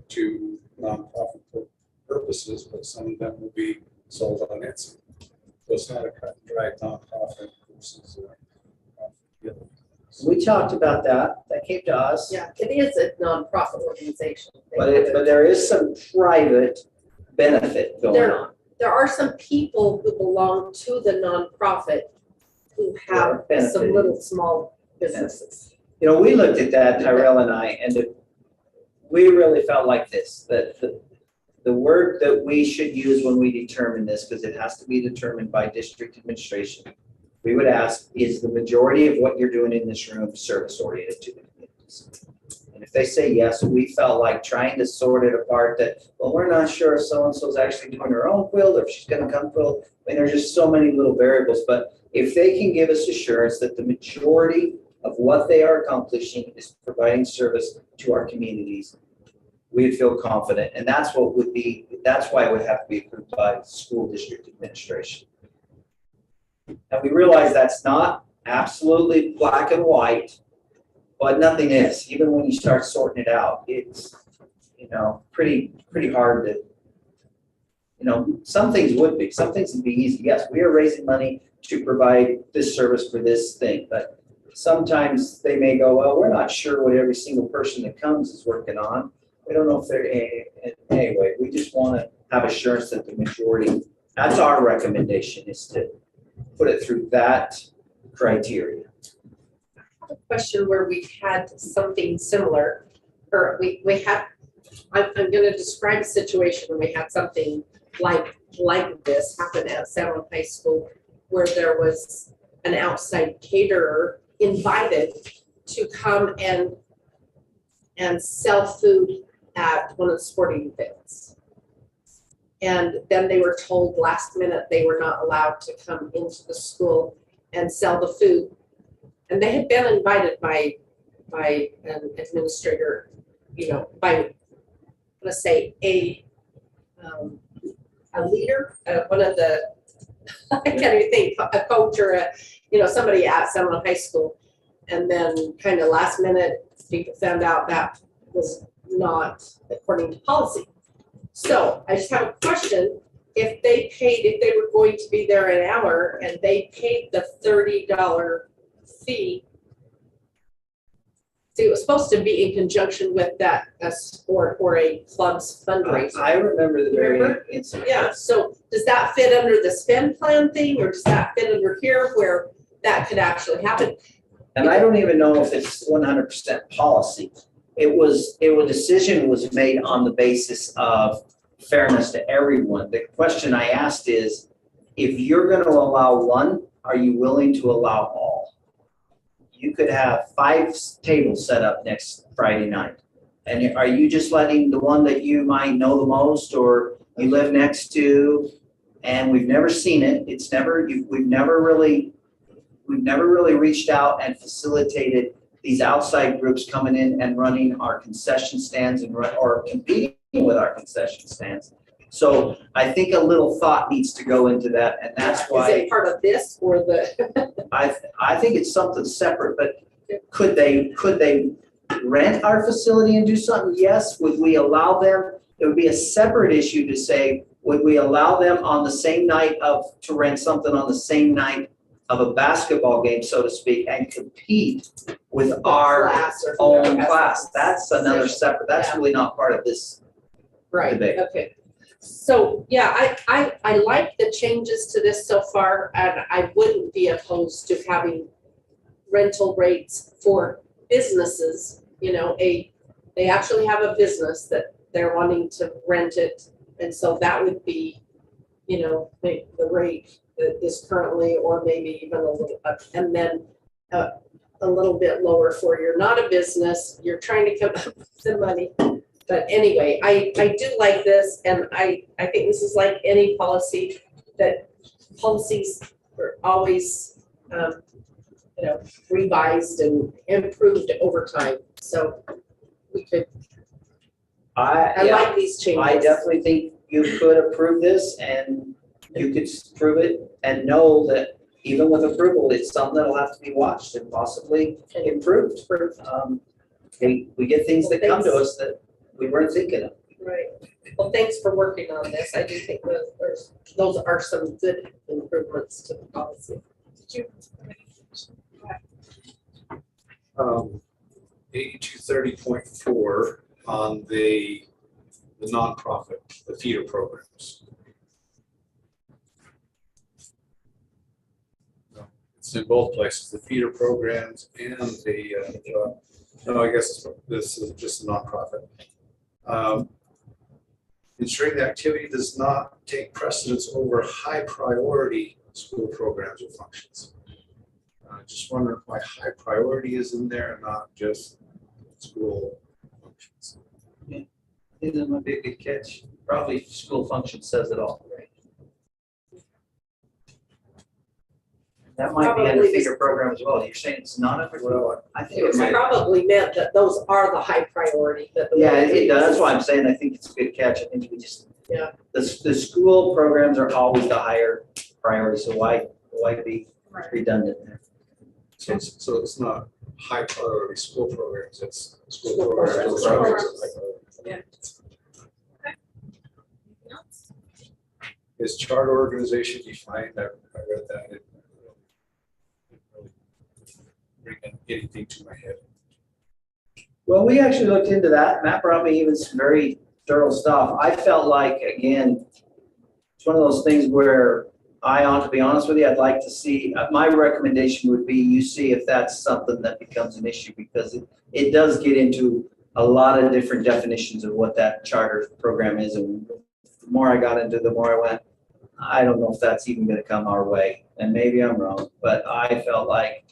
to nonprofit purposes, but some of them will be sold on Etsy. So it's not a cut and dry nonprofit versus We talked about that. That came to us. Yeah, it is a nonprofit organization. But there is some private benefit going on. There are some people who belong to the nonprofit who have some little small businesses. We looked at that, Tyrell and I, and we really felt like this, that the word that we should use when we determine this, because it has to be determined by district administration, we would ask, is the majority of what you're doing in this room service oriented to the communities? And if they say yes, we felt like trying to sort it apart that, well, we're not sure if so-and-so's actually doing her own quilt or if she's going to come quilt. I mean, there's just so many little variables, but if they can give us assurance that the majority of what they are accomplishing is providing service to our communities, we'd feel confident. And that's why it would have to be approved by school district administration. And we realize that's not absolutely black and white, but nothing is. Even when you start sorting it out, it's pretty hard to some things would be, some things would be easy. Yes, we are raising money to provide this service for this thing, but sometimes they may go, well, we're not sure what every single person that comes is working on. We don't know if they're, anyway, we just want to have assurance that the majority, that's our recommendation, is to put it through that criteria. A question where we had something similar, or we had, I'm gonna describe a situation where we had something like this happen at Salmon High School, where there was an outside caterer invited to come and sell food at one of the sporting events. And then they were told last minute they were not allowed to come into the school and sell the food. And they had been invited by an administrator, by, let's say, a leader, one of the, I can't even think, a coach or somebody at Seminole High School. And then kind of last minute, people found out that was not according to policy. So I just have a question. If they were going to be there an hour and they paid the $30 fee, see, it was supposed to be in conjunction with that, a sport or a club's fundraiser. I remember the very incident. Yeah, so does that fit under the spend plan thing, or does that fit under here where that could actually happen? And I don't even know if it's 100% policy. A decision was made on the basis of fairness to everyone. The question I asked is, if you're going to allow one, are you willing to allow all? You could have 5 tables set up next Friday night. And are you just letting the one that you might know the most or you live next to, and we've never seen it, we've never really reached out and facilitated these outside groups coming in and running our concession stands or competing with our concession stands. So I think a little thought needs to go into that, and that's why. Is it part of this or the? I think it's something separate, but could they rent our facility and do something? Yes. Would we allow them? It would be a separate issue to say, would we allow them on the same night to rent something on the same night of a basketball game, so to speak, and compete with our own class? That's another separate, that's really not part of this debate. Okay. So, yeah, I like the changes to this so far, and I wouldn't be opposed to having rental rates for businesses. They actually have a business that they're wanting to rent it, and so that would be, the rate that is currently, or maybe even a little up, and then a little bit lower for you're not a business, you're trying to come up with some money. But anyway, I do like this, and I think this is like any policy, that policies are always revised and improved over time. So we could. I like these changes. I definitely think you could approve this, and you could prove it and know that even with approval, it's something that'll have to be watched and possibly improved. We get things that come to us that we weren't thinking of. Right. Well, thanks for working on this. I do think those are some good improvements to the policy. Did you? 8230.4 on the nonprofit, the feeder programs. It's in both places, the feeder programs and the, no, I guess this is just a nonprofit. Ensuring the activity does not take precedence over high priority school programs or functions. Just wondering why high priority is in there and not just school functions. Yeah, I think that might be a good catch. Probably school function says it all. Right. That might be under feeder program as well. You're saying it's not under, well, I think it probably meant that those are the high priority. Yeah, it does. That's why I'm saying I think it's a good catch. I think we just, the school programs are always the higher priority, so why be redundant there? So it's not high priority school programs, it's school programs. Yeah. Is charter organization defined? I read that. It didn't really bring anything to my head. Well, we actually looked into that. Matt brought me even some very thorough stuff. I felt like, again, it's one of those things where to be honest with you, I'd like to see, my recommendation would be you see if that's something that becomes an issue, because it does get into a lot of different definitions of what that charter program is. And the more I got into, the more I went, I don't know if that's even going to come our way. And maybe I'm wrong, but I felt like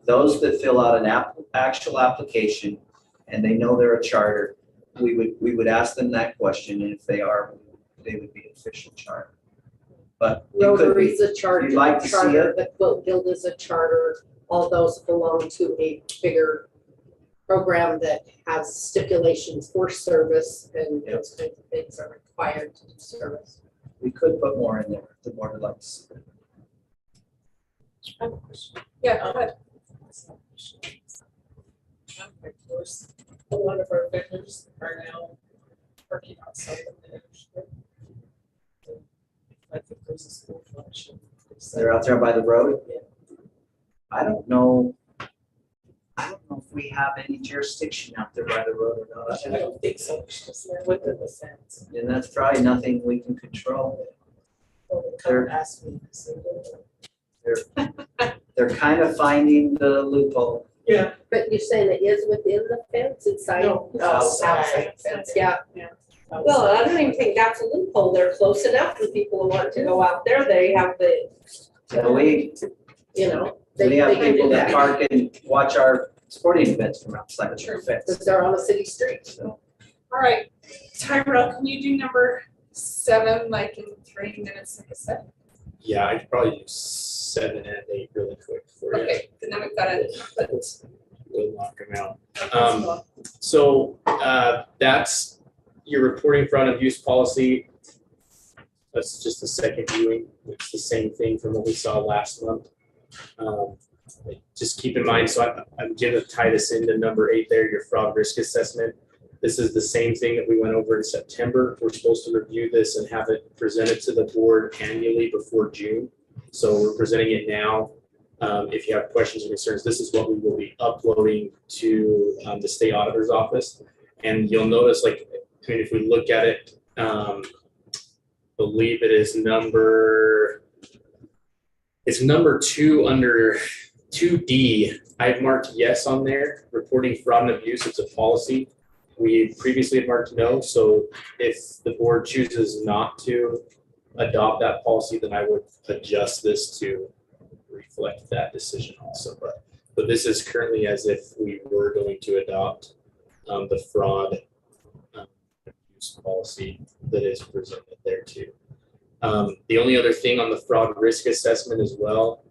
those that fill out an actual application and they know they're a charter, we would ask them that question, and if they are, they would be an official charter. But Rotary's a charter. you'd like to see it? The Quilt Guild is a charter. All those belong to a bigger program that has stipulations for service, and those kinds of things are required to do service. We could put more in there, the board would like to see it. Yeah, go ahead. Of course, a lot of our vendors are now working outside of the industry. I think there's a school function. They're out there by the road? Yeah. I don't know if we have any jurisdiction out there by the road or not. I don't think so, because they're within the fence. And that's probably nothing we can control. Or they come and ask me to say, They're kind of finding the loophole. yeah. But you're saying it is within the fence inside? No, outside. Yeah. Well, I don't even think that's a loophole. They're close enough for people who want to go out there. They have the, So we they have can people do that park and watch our sporting events from outside of the fence. because they're on the city street. So All right, Tyrell, can you do number 7, like in 3 minutes, like I said? Yeah, I'd probably do 7 and 8 really quick for you. Okay, then we've got it. We'll knock them out. So that's your reporting front of use policy. That's just the second viewing. It's the same thing from what we saw last month. Just keep in mind, so I'm going to tie this into number 8 there, your fraud risk assessment. This is the same thing that we went over in September. We're supposed to review this and have it presented to the board annually before June. So we're presenting it now. If you have questions or concerns, this is what we will be uploading to the state auditor's office. And you'll notice, like, if we look at it, believe it is number 2 under 2D. I've marked yes on there. Reporting fraud and abuse, it's a policy. We previously had marked no, so if the board chooses not to adopt that policy, then I would adjust this to reflect that decision also. But this is currently as if we were going to adopt the fraud abuse policy that is presented there too. The only other thing on the fraud risk assessment as well,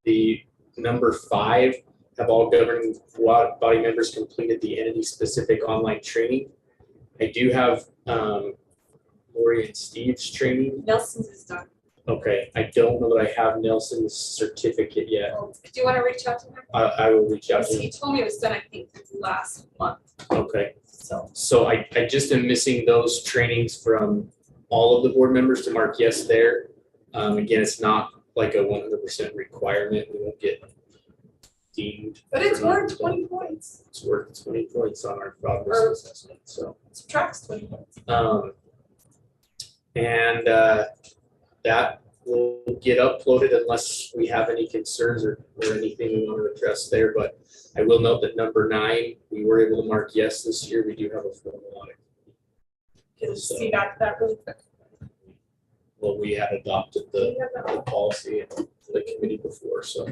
the number 5, have all governing body members completed the entity-specific online training. I do have Lori and Steve's training. Nelson's is done. Okay, I don't know that I have Nelson's certificate yet. Do you want to reach out to him? I will reach out to He him. told me it was done, I think, last month. Okay, so I just am missing those trainings from all of the board members to mark yes there. Again, it's not like a 100% requirement. We won't get deemed. But it's worth 20 points. It's worth 20 points on our fraud risk assessment. So Subtracts 20 points. and that will get uploaded unless we have any concerns or anything we want to address there. But I will note that number 9, we were able to mark yes this year. We do have a formal audit. Can see back to that really quick. Well, we had adopted the policy and the committee before, so.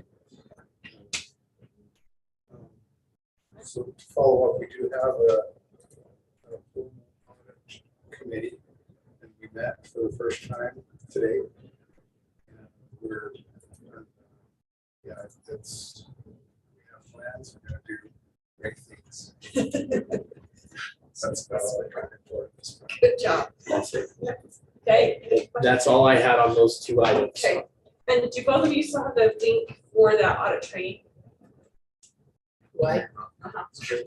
So to follow up, we do have a full audit committee, and we met for the first time today. And we're we have plans, we're gonna do great things. That's about all I can report this time. Good job. That's it. Okay. That's all I had on those 2 items. Okay. And do both of you still have the link for that audit training? What?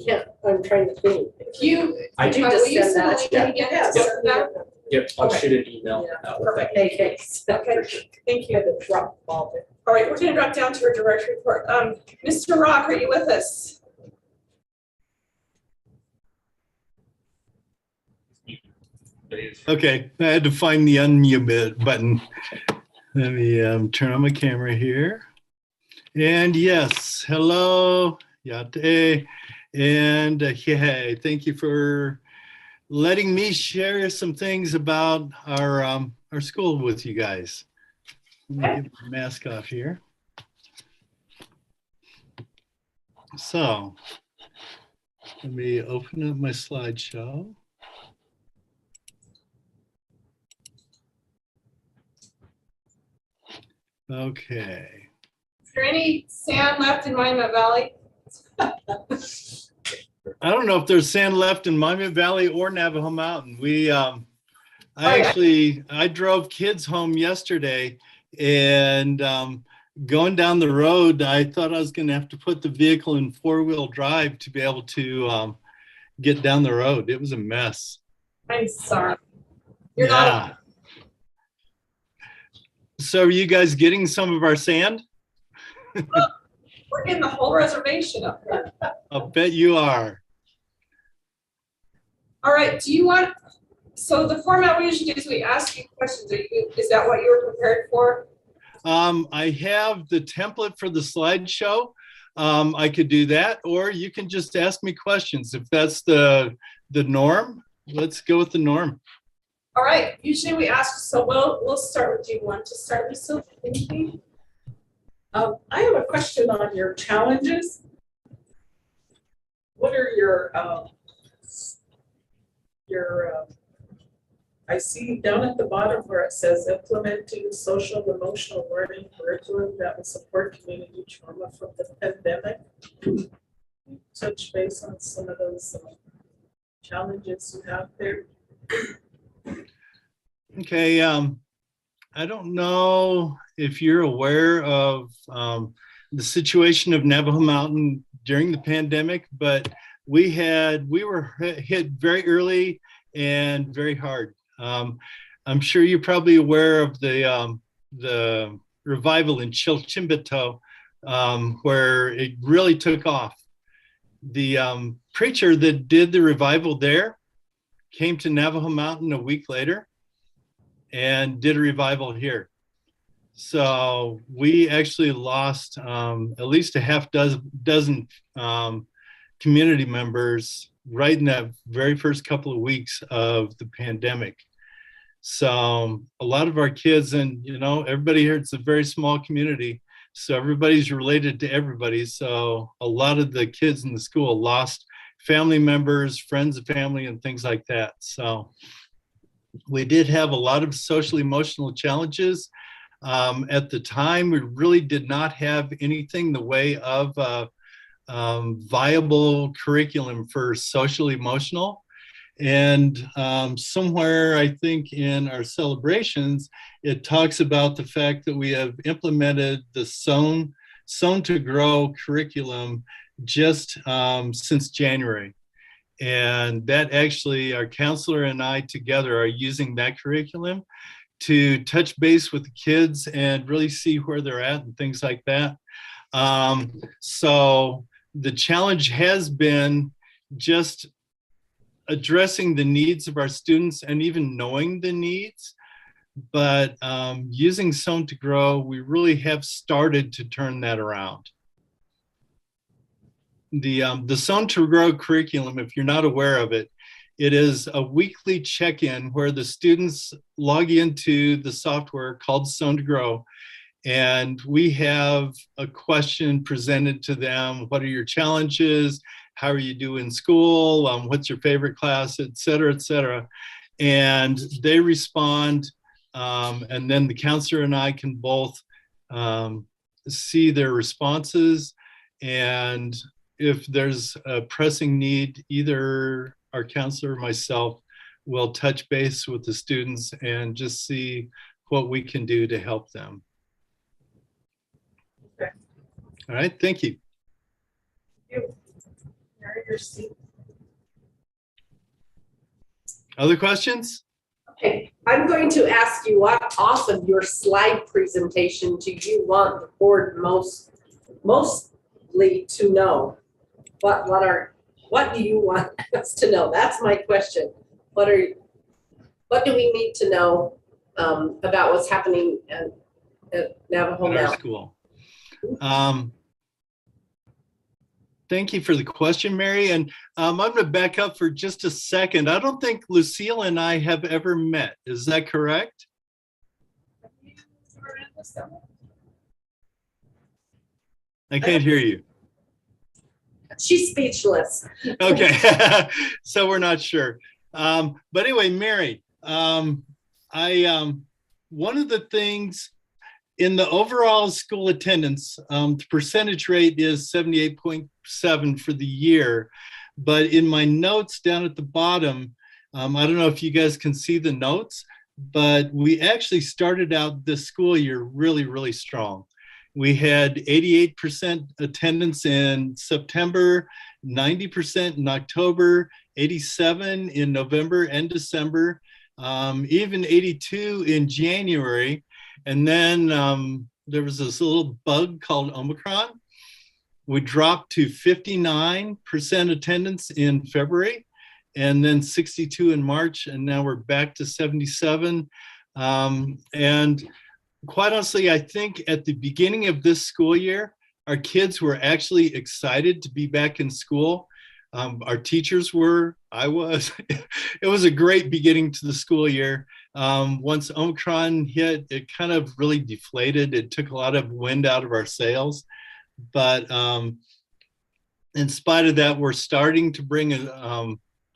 Yeah, I'm trying to think. If you, I Did you will just you send send that? the link again? Yes. Send that? Yep, I'll Okay. shoot an email out with that. Perfect. Okay. Okay, thank you. Had to drop the ball there. All right, we're gonna drop down to our direct report. Mr. Rock, are you with us? Okay, I had to find the unmute button. Let me turn on my camera here. And yes, hello, Yate. And yeah, thank you for letting me share some things about our school with you guys. Let me get my mask off here. So let me open up my slideshow. Okay. Is there any sand left in Monument Valley? I don't know if there's sand left in Monument Valley or Navajo Mountain. I drove kids home yesterday, and going down the road, I thought I was going to have to put the vehicle in four-wheel drive to be able to get down the road. It was a mess. I'm sorry. You're not. So are you guys getting some of our sand? We're getting the whole reservation up here. I'll bet you are. All right, so the format we usually do is we ask you questions. Is that what you were prepared for? I have the template for the slideshow. I could do that, or you can just ask me questions. If that's the norm, let's go with the norm. All right, usually we ask, so we'll start with you. Want to start with Sylvie? I have a question on your challenges. What are your I see down at the bottom where it says implementing social emotional learning curriculum that will support community trauma from the pandemic. Touch base on some of those challenges you have there. Okay, I don't know if you're aware of the situation of Navajo Mountain during the pandemic, but we were hit very early and very hard. I'm sure you're probably aware of the revival in Chilchimbito, where it really took off. The preacher that did the revival there came to Navajo Mountain a week later and did a revival here. So we actually lost at least a half dozen community members right in that very first couple of weeks of the pandemic. So a lot of our kids, and everybody here, it's a very small community, so everybody's related to everybody. So a lot of the kids in the school lost family members, friends of family, and things like that. So we did have a lot of social emotional challenges. At the time, we really did not have anything in the way of viable curriculum for social emotional. And somewhere, I think in our celebrations, it talks about the fact that we have implemented the Sown to Grow curriculum just since January. And that actually, our counselor and I together are using that curriculum to touch base with the kids and really see where they're at and things like that. So the challenge has been just addressing the needs of our students and even knowing the needs. But using Sown to Grow, we really have started to turn that around. The Sown to Grow curriculum, if you're not aware of it, it is a weekly check-in where the students log into the software called Sown to Grow, and we have a question presented to them. What are your challenges? How are you doing in school? What's your favorite class, et cetera, et cetera. And they respond, and then the counselor and I can both see their responses. And if there's a pressing need, either our counselor or myself will touch base with the students and just see what we can do to help them. Okay. All right, thank you. Your seat. Other questions? Okay, I'm going to ask you, what off of your slide presentation do you want the board mostly to know? What do you want us to know? That's my question. What do we need to know about what's happening at Navajo At our Mountain? school. Thank you for the question, Mary. And I'm going to back up for just a second. I don't think Lucille and I have ever met. Is that correct? I can't hear you. She's speechless. Okay, so we're not sure. But anyway, Mary, one of the things in the overall school attendance, the percentage rate is 78.7 for the year. But in my notes down at the bottom, I don't know if you guys can see the notes, but we actually started out this school year really, really strong. We had 88% attendance in September, 90% in October, 87 in November and December, even 82 in January. And then there was this little bug called Omicron. We dropped to 59% attendance in February, and then 62 in March, and now we're back to 77. And quite honestly, I think at the beginning of this school year, our kids were actually excited to be back in school. Our teachers were, I was. It was a great beginning to the school year. Once Omicron hit, it kind of really deflated. It took a lot of wind out of our sails. But in spite of that, we're starting to bring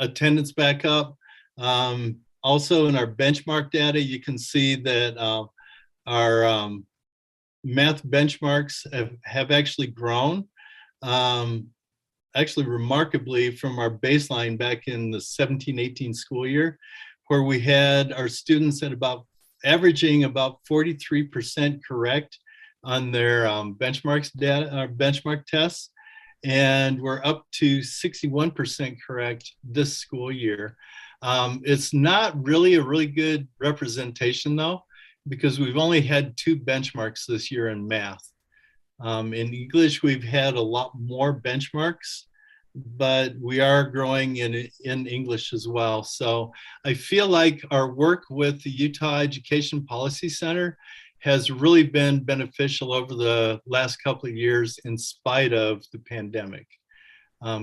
attendance back up. Also in our benchmark data, you can see that our math benchmarks have actually grown. Actually remarkably from our baseline back in the 17-18 school year, where we had our students at averaging about 43% correct on their benchmark tests, and we're up to 61% correct this school year. It's not really a really good representation though, because we've only had 2 benchmarks this year in math. In English, we've had a lot more benchmarks, but we are growing in English as well. So I feel like our work with the Utah Education Policy Center has really been beneficial over the last couple of years in spite of the pandemic.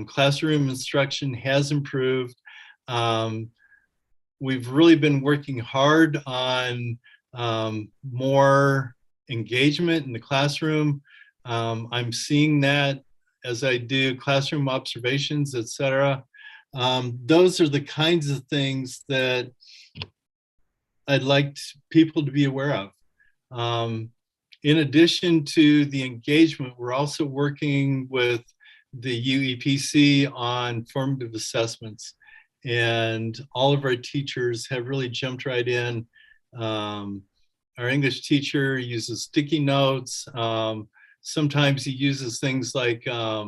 Classroom instruction has improved. We've really been working hard on more engagement in the classroom. I'm seeing that as I do classroom observations, et cetera. Those are the kinds of things that I'd like people to be aware of. In addition to the engagement, we're also working with the UEPC on formative assessments, and all of our teachers have really jumped right in. Our English teacher uses sticky notes. Sometimes he uses things like, I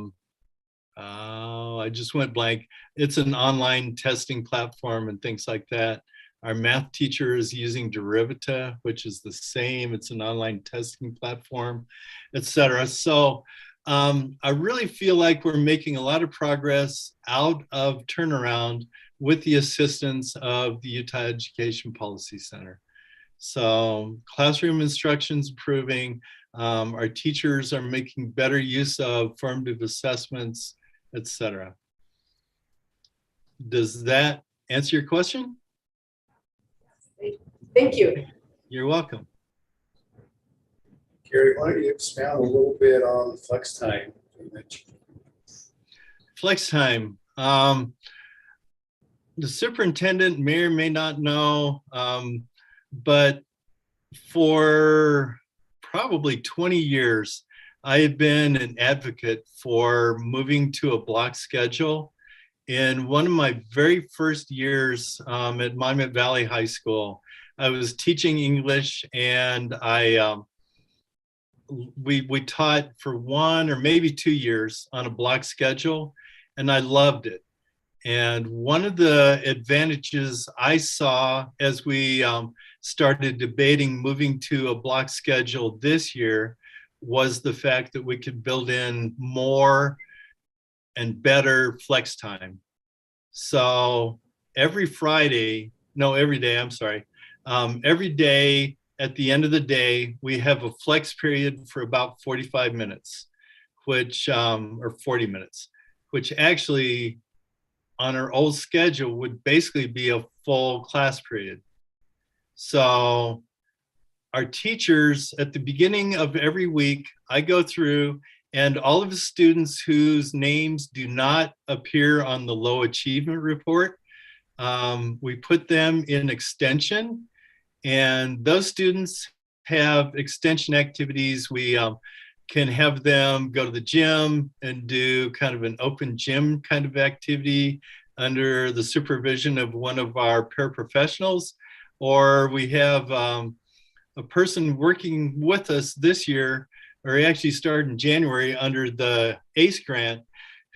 just went blank. It's an online testing platform and things like that. Our math teacher is using Derivata, which is the same. It's an online testing platform, et cetera. So I really feel like we're making a lot of progress out of turnaround with the assistance of the Utah Education Policy Center. So classroom instruction's improving. Our teachers are making better use of formative assessments, et cetera. Does that answer your question? Thank you. You're welcome. Gary, why don't you expound a little bit on flex time you mentioned? Flex time. The superintendent may or may not know, but for probably 20 years, I have been an advocate for moving to a block schedule. In one of my very first years at Monmouth Valley High School, I was teaching English, and we taught for 1 or maybe 2 years on a block schedule, and I loved it. And one of the advantages I saw as we started debating moving to a block schedule this year was the fact that we could build in more and better flex time. So every day, I'm sorry, every day at the end of the day, we have a flex period for about 45 minutes, which, or 40 minutes, which actually on our old schedule would basically be a full class period. So our teachers, at the beginning of every week, I go through and all of the students whose names do not appear on the low achievement report, we put them in extension, and those students have extension activities. We can have them go to the gym and do kind of an open gym kind of activity under the supervision of one of our paraprofessionals, or we have a person working with us this year, or he actually started in January under the ACE grant,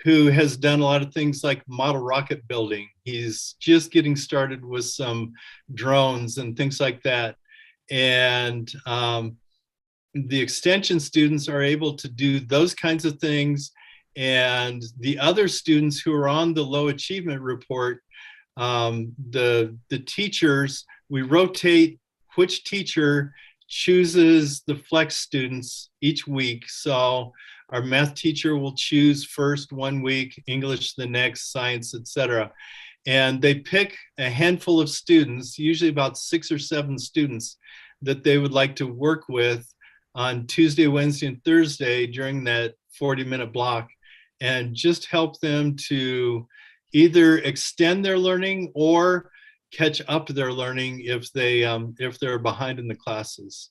who has done a lot of things like model rocket building. He's just getting started with some drones and things like that. And the extension students are able to do those kinds of things. And the other students who are on the low achievement report, the teachers, we rotate which teacher chooses the flex students each week. So our math teacher will choose first one week, English the next, science, etc. And they pick a handful of students, usually about 6 or 7 students, that they would like to work with on Tuesday, Wednesday, and Thursday during that 40-minute block, and just help them to either extend their learning or catch up their learning if they're behind in the classes.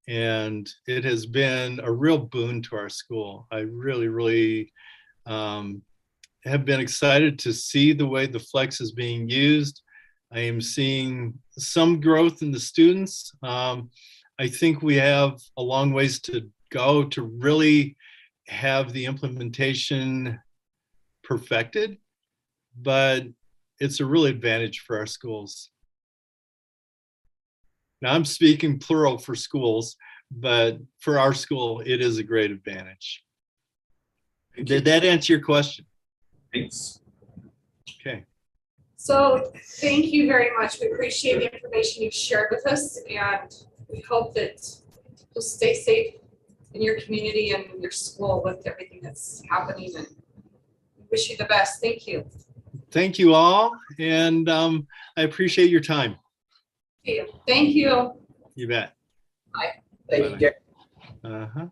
And it has been a real boon to our school. I really have been excited to see the way the flex is being used. I am seeing some growth in the students. I think we have a long ways to go to really have the implementation perfected, but it's a real advantage for our schools. Now I'm speaking plural for schools, but for our school, it is a great advantage. Did that answer your question? Thanks. Okay. So thank you very much. We appreciate the information you've shared with us, and we hope that you'll stay safe in your community and in your school with everything that's happening, and we wish you the best. Thank you. Thank you all, and I appreciate your time. Thank you. You bet. Bye. Thank you, Jerry. Uh-huh.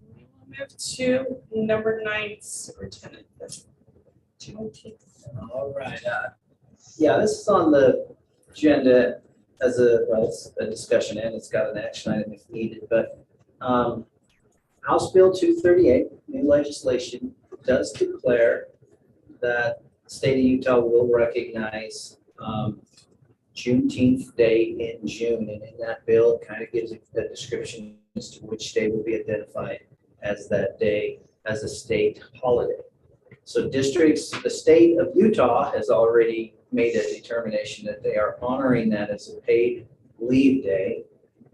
We'll move to number 9, superintendent. All right. Yeah, this is on the agenda as it's a discussion, and it's got an action item if needed. But House Bill 238, new legislation, does declare that the state of Utah will recognize Juneteenth Day in June, and in that bill, it kind of gives a description as to which day will be identified as that day as a state holiday. So districts, the state of Utah has already made a determination that they are honoring that as a paid leave day.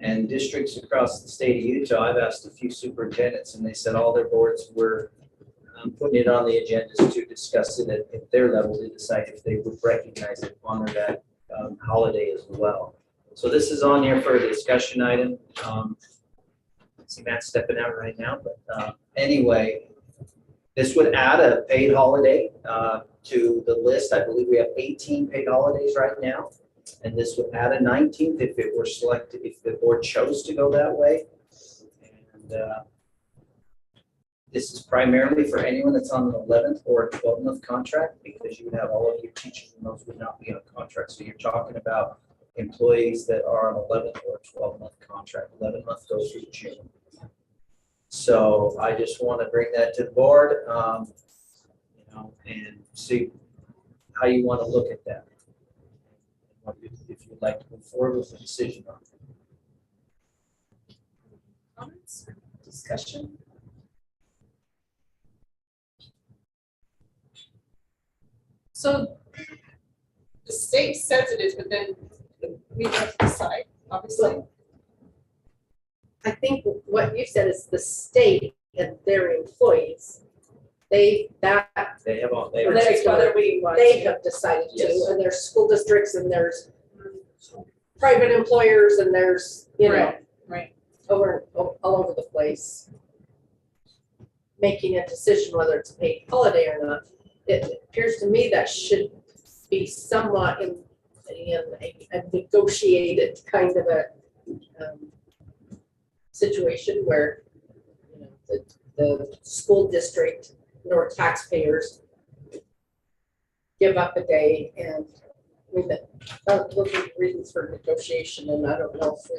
And districts across the state of Utah, I've asked a few superintendents, and they said all their boards were putting it on the agendas to discuss it at their level to decide if they would recognize and honor that holiday as well. So this is on here for a discussion item. See Matt stepping out right now, but anyway, this would add a paid holiday to the list. I believe we have 18 paid holidays right now. And this would add a 19th if it were selected, if the board chose to go that way. And this is primarily for anyone that's on an 11th or a 12-month contract, because you would have all of your teachers and those would not be on contract. So you're talking about employees that are on 11th or 12-month contract. 11 months goes through June. So I just want to bring that to the board, and see how you want to look at that. If you'd like to move forward with a decision on it. Comments, discussion? So the state says it is, but then we have to decide, obviously. I think what you said is the state and their employees, they have That's whether we want they to. have decided Yes. to, and there's school districts and there's private employers and there's, you know, Right. all over the place. Making a decision whether it's a paid holiday or not. It appears to me that should be somewhat in a negotiated kind of a situation where, you know, the school district nor taxpayers give up a day, and I mean, those are the reasons for negotiation, and I don't know if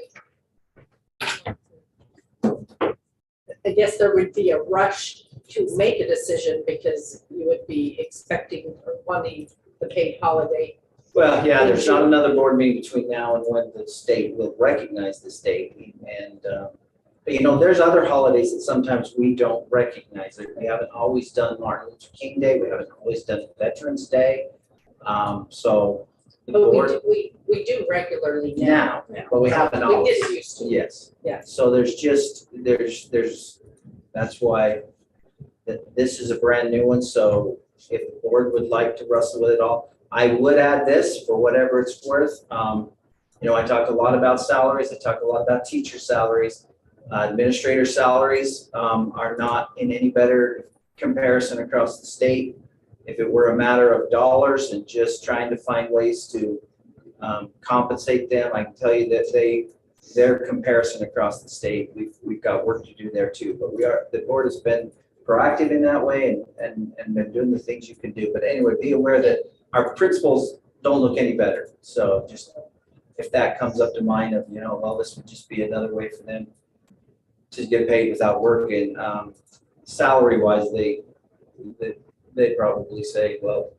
I guess there would be a rush to make a decision because you would be expecting or wanting the paid holiday. Well, yeah, there's not another board meeting between now and when the state will recognize the state. And, but you know, there's other holidays that sometimes we don't recognize. Like, we haven't always done Martin Luther King Day. We haven't always done Veterans Day. So the But board we do regularly now. now, but we haven't We always. did used to. Yes. Yeah. So that's why this is a brand new one. So if the board would like to wrestle with it all, I would add this for whatever it's worth. You know, I talk a lot about salaries. I talk a lot about teacher salaries. Administrator salaries are not in any better comparison across the state. If it were a matter of dollars and just trying to find ways to compensate them, I can tell you that their comparison across the state, we've got work to do there too. But the board has been proactive in that way and been doing the things you can do. But anyway, be aware that our principals don't look any better. So just if that comes up to mind of, you know, well, this would just be another way for them to get paid without working. Salary wise, they probably say, well,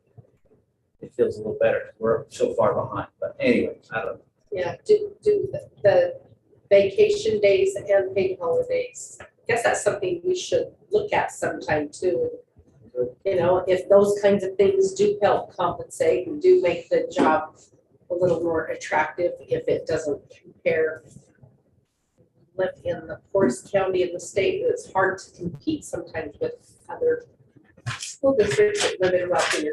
it feels a little better. We're so far behind. But anyway, I don't know. Yeah, do the vacation days and paid holidays. I guess that's something we should look at sometime too. You know, if those kinds of things do help compensate and do make the job a little more attractive, if it doesn't compare. Live in the poorest county in the state, it's hard to compete sometimes with other school districts that live in wealthier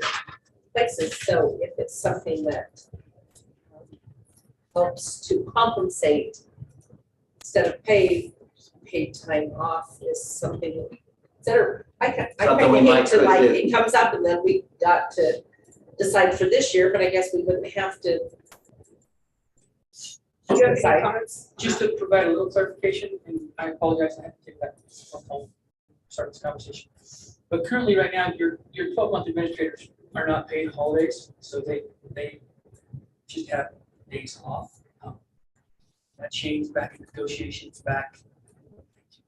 places. So if it's something that helps to compensate instead of paid time off is something that I kind Something of we hate might to could like, do. it comes up and then we got to decide for this year, but I guess we wouldn't have to. Do you have any decide. comments? Just to provide a little clarification, and I apologize, I have to take that from start this conversation. But currently, right now, your 12-month administrators are not paid holidays, so they just have days off. That changed back in negotiations back in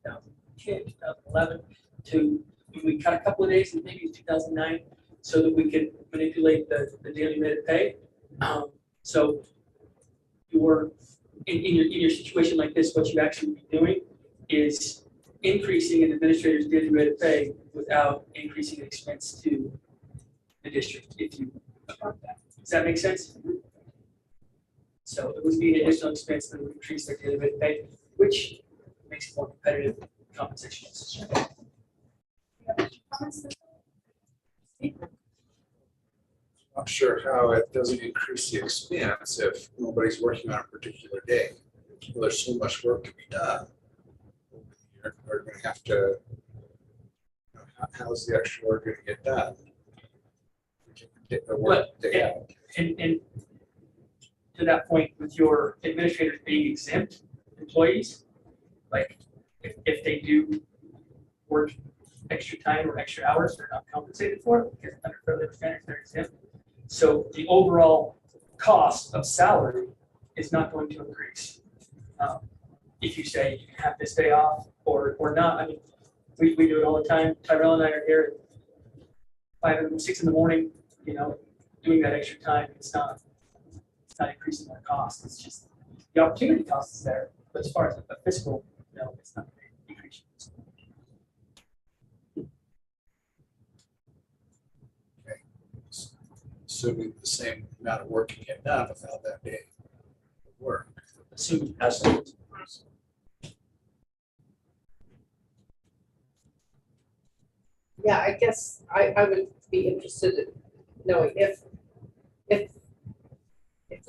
2010, 2011, to when we cut a couple of days, and maybe it was 2009, so that we could manipulate the daily rate of pay. So in your situation like this, what you actually be doing is increasing an administrator's daily rate of pay without increasing the expense to the district, if you affirm that. Does that make sense? So it would be an additional expense that would increase their daily rate of pay, which makes it more competitive compensation. Not sure how it doesn't increase the expense if nobody's working on a particular day. Well, there's so much work to be done. We're going to have to, you know, how's the extra work going to get done? We can get the work day out. And to that point, with your administrators being exempt employees, like if they do work extra time or extra hours, they're not compensated for it because under Fair Labor Standards, they're exempt. So the overall cost of salary is not going to increase. If you say you can have this day off or not, I mean, we do it all the time. Tyrell and I are here at 6 in the morning, you know, doing that extra time. It's not increasing our cost. It's just the opportunity cost is there. But as far as the fiscal, no, it's not increasing. assuming the same amount of work can get done without that day of work. Assuming absolutely. Yeah, I guess I would be interested in knowing if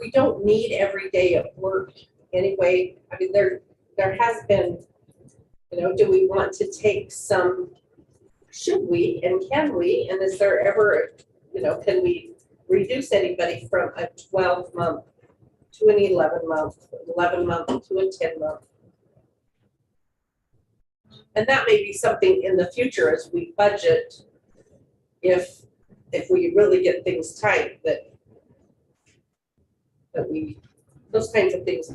we don't need every day of work anyway, I mean, there has been, do we want to take some, should we and can we, and is there ever, can we reduce anybody from a 12-month to an 11-month, 11-month to a 10-month? And that may be something in the future as we budget, if we really get things tight, that we, those kinds of things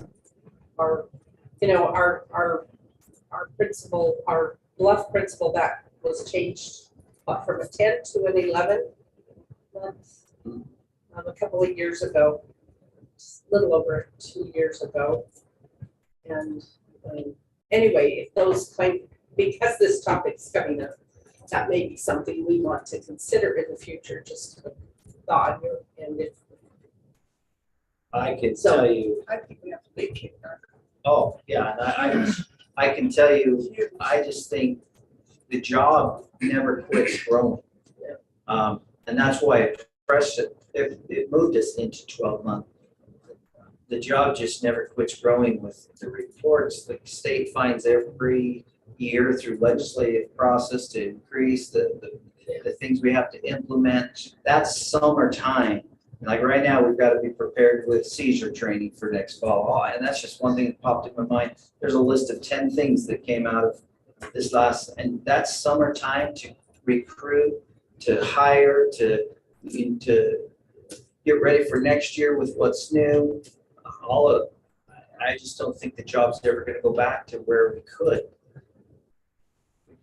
are, our principal, our bluff principal, that was changed from a 10 to an 11 month a couple of years ago, just a little over 2 years ago. And anyway, if those because this topic's coming up, that may be something we want to consider in the future, just a thought here. And if I can tell you, I think we have to make it. oh, yeah, and I can tell you, I just think the job never quits growing. And that's why it pressed it moved us into 12 months. The job just never quits growing with the reports. The state finds every year through legislative process to increase the things we have to implement. That's summertime. Like right now, we've got to be prepared with seizure training for next fall. Oh, and that's just one thing that popped in my mind. There's a list of 10 things that came out of this last, and that's summertime to recruit, to hire, to get ready for next year with what's new. I just don't think the job's ever going to go back to where we could.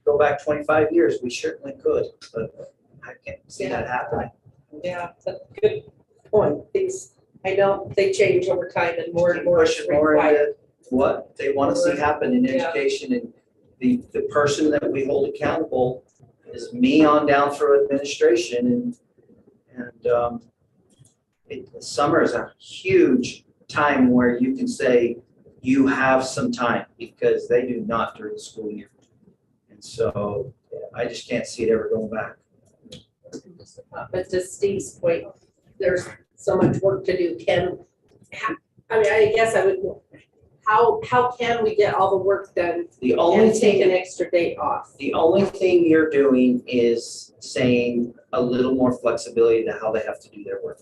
Go back 25 years, we certainly could, but I can't see that happening. yeah, that's a good point. Things, I know they change over time and more Pushing is more required. into what they want to see happen in Yeah. education, and the person that we hold accountable is me on down through administration, and summer is a huge time where you can say you have some time, because they do not during the school year. And so I just can't see it ever going back. But to Steve's point, there's so much work to do. I guess I would, how can we get all the work done The only and take an thing, extra day off? the only thing you're doing is saying a little more flexibility to how they have to do their work.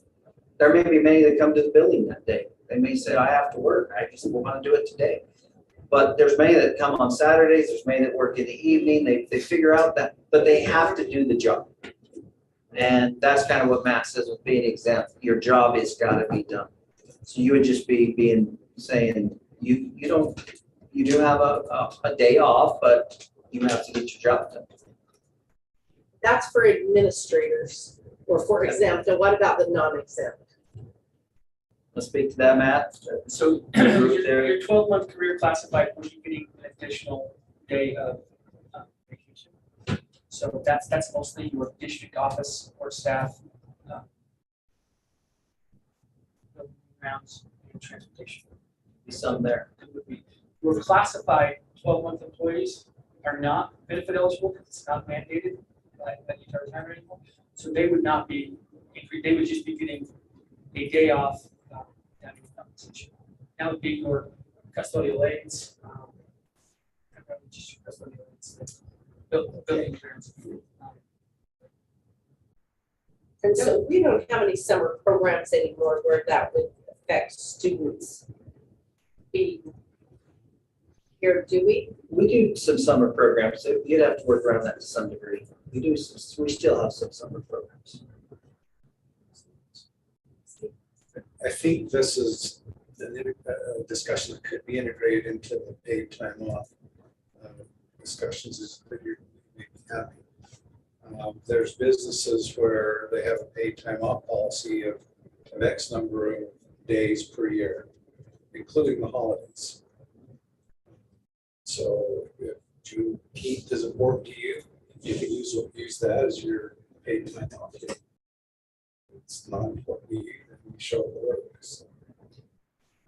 There may be many that come to the building that day. They may say, I have to work, I just want to do it today. But there's many that come on Saturdays, there's many that work in the evening, they figure out that, but they have to do the job. And that's kind of what Matt says with being exempt. Your job has got to be done. So you would just be saying, you do have a day off, but you have to get your job done. That's for administrators, or for exempt, and what about the non-exempt? Let's speak to that, Matt. So your 12-month career classified, when you're getting an additional day of vacation. So that's mostly your district office support staff, grounds, and transportation. Be some there. It would be, your classified 12-month employees are not benefit eligible because it's not mandated by the entire time anymore. So they would not be, they would just be getting a day off down to compensation. That would be your custodial aides, just your custodial aides, building grounds. And so we don't have any summer programs anymore where that would affect students being here, do we? We do some summer programs. So you'd have to work around that to some degree. We still have some summer programs. I think this is a discussion that could be integrated into the paid time off discussions that you're having. There's businesses where they have a paid time off policy of X number of days per year, including the holidays. So if Juneteenth is important to you, you can use that as your paid time off. it's not what we show the work. So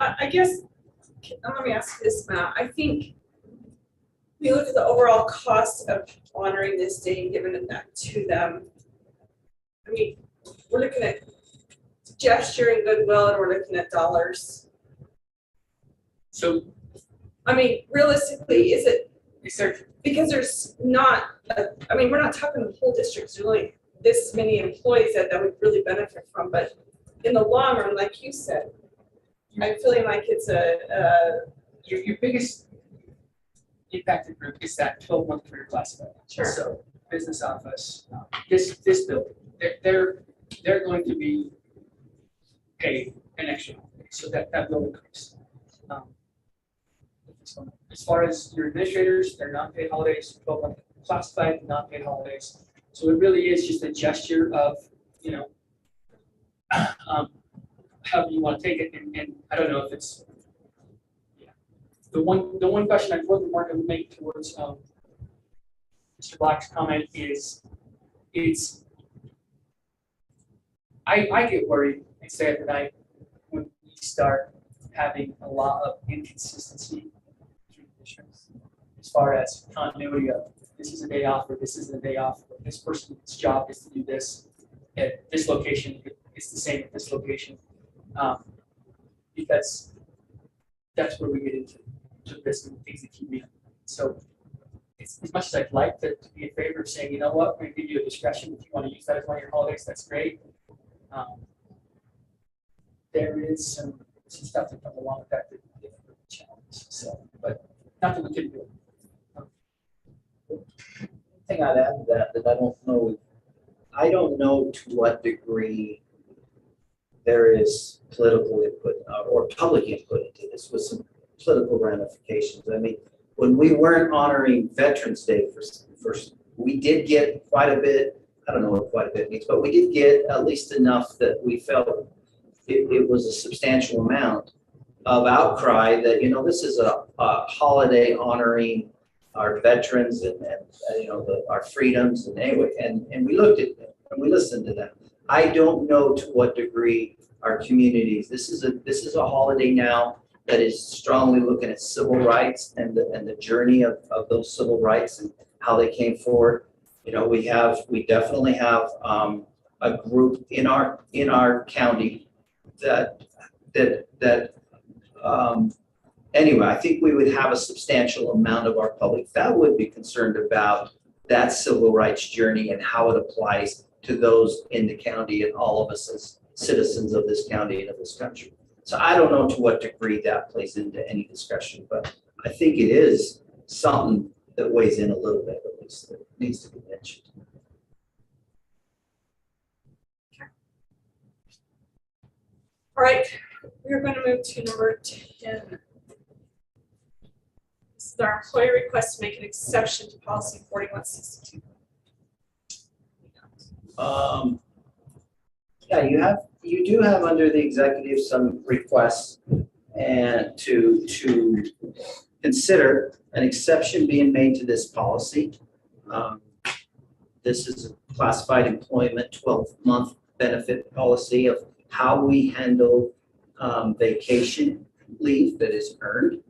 I guess, let me ask you this, Matt. I think we look at the overall cost of honoring this day and giving that to them. I mean, we're looking at gesture and goodwill, and we're looking at dollars. So I mean, realistically, is it, is there, because there's not, I mean, we're not talking the whole district, there's really this many employees that would really benefit from, but in the long run, like you said, I'm feeling like it's your biggest impacted group is that 12-month career classified. Sure. So business office, this building, they're going to be paid an extra, so that will increase. As far as your administrators, they're not paid holidays, 12-month classified, not paid holidays. So it really is just a gesture of, you know, however you want to take it, and I don't know if it's, yeah. The one question I would want to make towards Mr. Black's comment is, I get worried and stay up at night when we start having a lot of inconsistency between districts as far as continuity of this is a day off or this isn't a day off, or this person's job is to do this at this location, it's the same at this location. Because that's where we get into risk and things that keep me. So it's, as much as I'd like to be in favor of saying, you know what, we're gonna give you a discretion if you want to use that as one of your holidays, that's great. There is some stuff that comes along with that that is a challenge. So, but nothing we can do. Thing I'd add to that I don't know to what degree there is political input or public input into this with some political ramifications. I mean, when we weren't honoring Veterans Day first, we did get quite a bit, I don't know what quite a bit means, but we did get at least enough that we felt it was a substantial amount of outcry that, you know, this is a holiday honoring our veterans and you know, our freedoms and anyway, and we looked at them and we listened to them. I don't know to what degree our communities, this is a holiday now that is strongly looking at civil rights and the journey of those civil rights and how they came forward. You know, we definitely have a group in our county that anyway, I think we would have a substantial amount of our public that would be concerned about that civil rights journey and how it applies to those in the county and all of us as citizens of this county and of this country. So I don't know to what degree that plays into any discussion, but I think it is something that weighs in a little bit, at least, that needs to be mentioned. all right, we're going to move to number 10. This is our employee request to make an exception to policy 4162. Yeah, you do have under the executive some requests and to consider an exception being made to this policy. This is a classified employment 12-month benefit policy of how we handle vacation leave that is earned.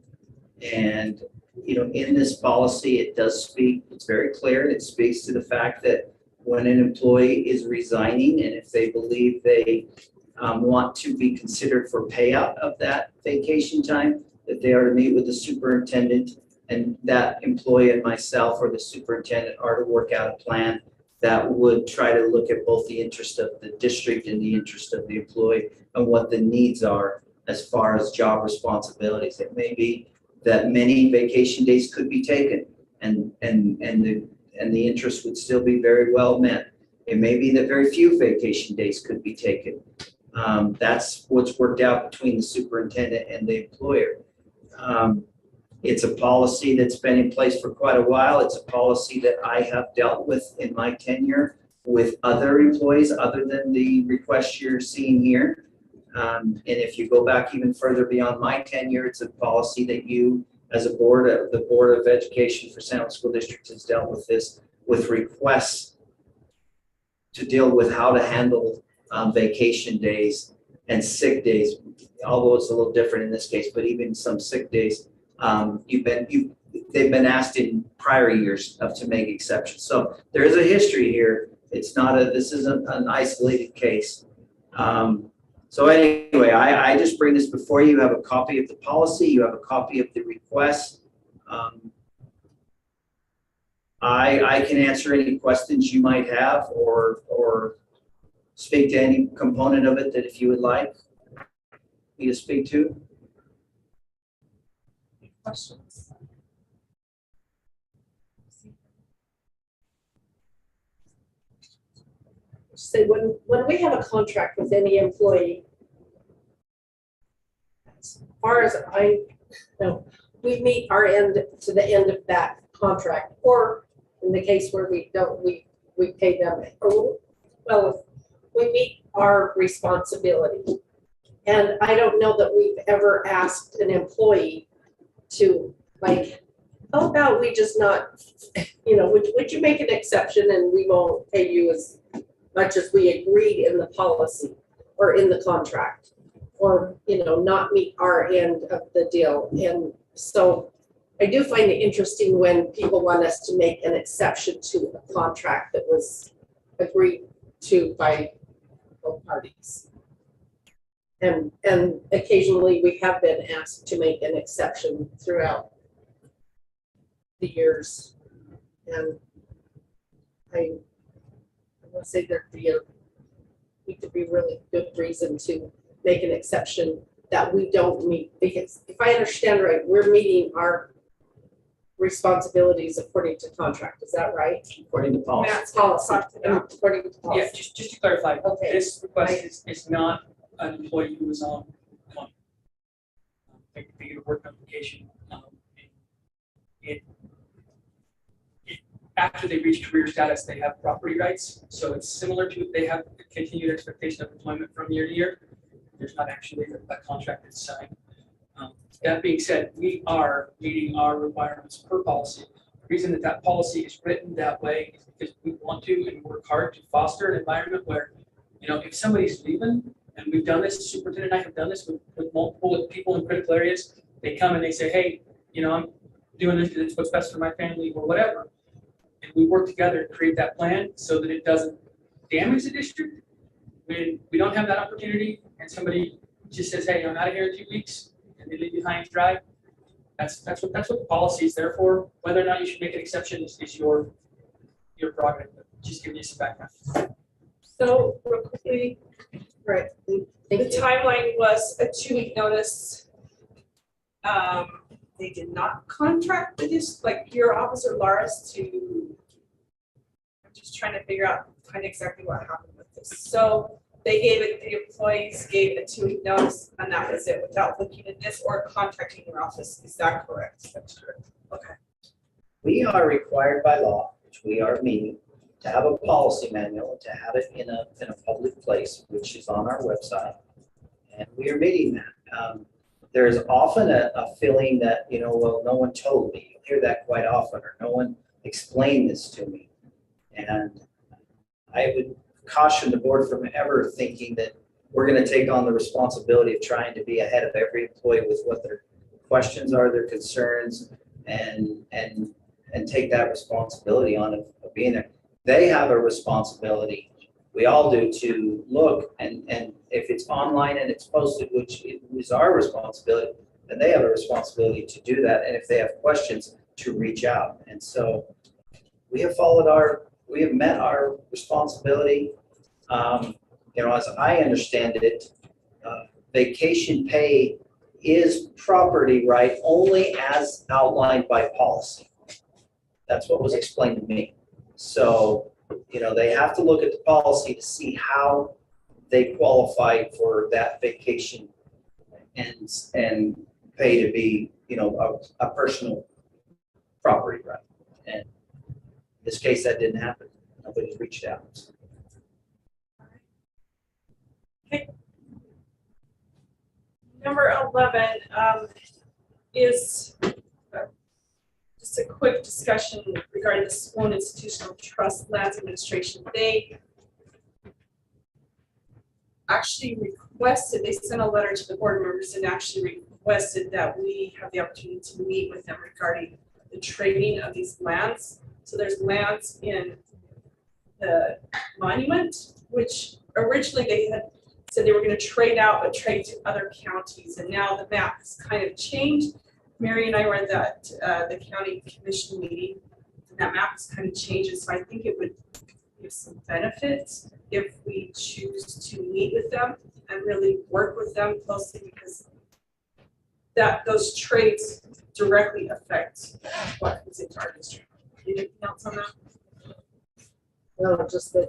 And, you know, in this policy, it does speak, it's very clear, it speaks to the fact that when an employee is resigning and if they believe they want to be considered for payout of that vacation time, that they are to meet with the superintendent, and that employee and myself or the superintendent are to work out a plan that would try to look at both the interest of the district and the interest of the employee and what the needs are as far as job responsibilities. It may be that many vacation days could be taken and the interest would still be very well met. It may be that very few vacation days could be taken. That's what's worked out between the superintendent and the employer. It's a policy that's been in place for quite a while. It's a policy that I have dealt with in my tenure with other employees other than the request you're seeing here. And if you go back even further beyond my tenure, it's a policy that you, as a board, the Board of Education for San Luis School District has dealt with this with requests to deal with how to handle vacation days and sick days, although it's a little different in this case, but even some sick days, they've been asked in prior years to make exceptions. So there is a history here. This isn't an isolated case. So anyway, I just bring this before you. You have a copy of the policy. You have a copy of the request. I can answer any questions you might have or speak to any component of it that if you would like me to speak to. Questions? Say when we have a contract with any employee, as far as I know, we meet our end to the end of that contract, or in the case where we don't, we pay them. Or, well, we meet our responsibility. And I don't know that we've ever asked an employee to, like, how about we just not, would you make an exception and we won't pay you as much as we agreed in the policy or in the contract, or, not meet our end of the deal. And so I do find it interesting when people want us to make an exception to a contract that was agreed to by both parties. And occasionally we have been asked to make an exception throughout the years. And I want to say there could be really good reason to make an exception that we don't meet, because if I understand right, we're meeting our responsibilities according to contract. Is that right? According to policy. Matt's gonna talk to that. According to policy. Yeah, just to clarify, Okay. this request is not an employee who is on they get a work notification. After they reach career status, they have property rights. So it's similar to, they have a continued expectation of employment from year to year. There's not actually a contract that's signed. That being said, we are meeting our requirements per policy. The reason that policy is written that way is because we want to and work hard to foster an environment where, if somebody's leaving, and we've done this, Superintendent and I have done this with multiple people in critical areas, they come and they say, hey, I'm doing this because it's what's best for my family or whatever. And we work together to create that plan so that it doesn't damage the district. When we don't have that opportunity and somebody just says, hey, I'm out of here in 2 weeks, and they leave you high and dry, that's what the policy is there for. Whether or not you should make an exception is your prerogative. Just giving you some background. So real quickly, Right. the timeline was a 2-week notice. They did not contract with this, like your officer Laris to, I'm just trying to figure out kind of exactly what happened with this. So they gave it, the employees gave a 2-week notice and that was it without looking at this or contacting your office. Is that correct? That's correct. Okay. We are required by law, which we are meeting, to have a policy manual, to have it in a public place, which is on our website. And we are meeting that. There is often a feeling that, well, no one told me. You hear that quite often, or no one explained this to me. And I would caution the board from ever thinking that we're going to take on the responsibility of trying to be ahead of every employee with what their questions are, their concerns, and take that responsibility on of being there. They have a responsibility, we all do, to look, and if it's online and it's posted, which is our responsibility, then they have a responsibility to do that, and if they have questions, to reach out. And so we have met our responsibility. As I understand it, vacation pay is property right only as outlined by policy. That's what was explained to me. So, they have to look at the policy to see how they qualify for that vacation and pay to be, a personal property right. And in this case, that didn't happen. Nobody's reached out. Okay. Number 11 is just a quick discussion regarding the School and Institutional Trust Lands Administration. They actually requested, they sent a letter to the board members and actually requested that we have the opportunity to meet with them regarding the trading of these lands. So there's lands in the monument, which originally they had said they were going to trade out, but trade to other counties. And now the map has kind of changed. Mary and I were at that, the county commission meeting, and that map has kind of changes. So I think it would give some benefits if we choose to meet with them and really work with them closely, because those trades directly affect what comes into our district. Anything else on that? No, just that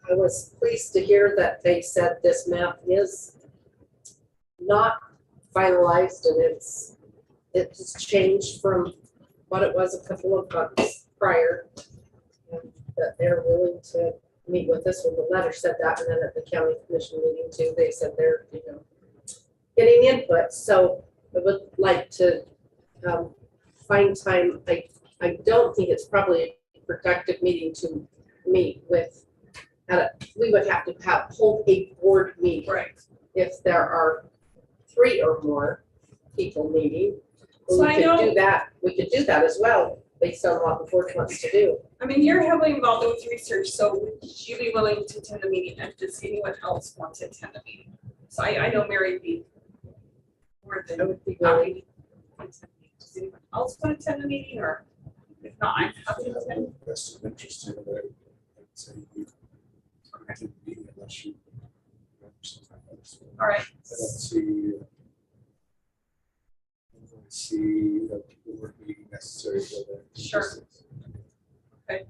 I was pleased to hear that they said this map is not finalized and it's changed from what it was a couple of months prior. And that they're willing to meet with us when the letter said that, and then at the county commission meeting too, they said they're, getting input. So I would like to find time. I don't think it's probably a productive meeting to meet with, we would have to hold a board meeting. Right. If there are 3 or more people meeting. So I know- We could do that as well, based on what the board wants to do. I mean, you're heavily involved with research, so would you be willing to attend the meeting, and does anyone else want to attend the meeting? So I know Mary would be more than I would be willing. happy to attend the meeting. Does anyone else want to attend the meeting, or if not, I'm happy to attend. That's interesting, but I'd say you didn't meet unless you. All right. I don't see a board meeting necessary for that. Sure. Okay.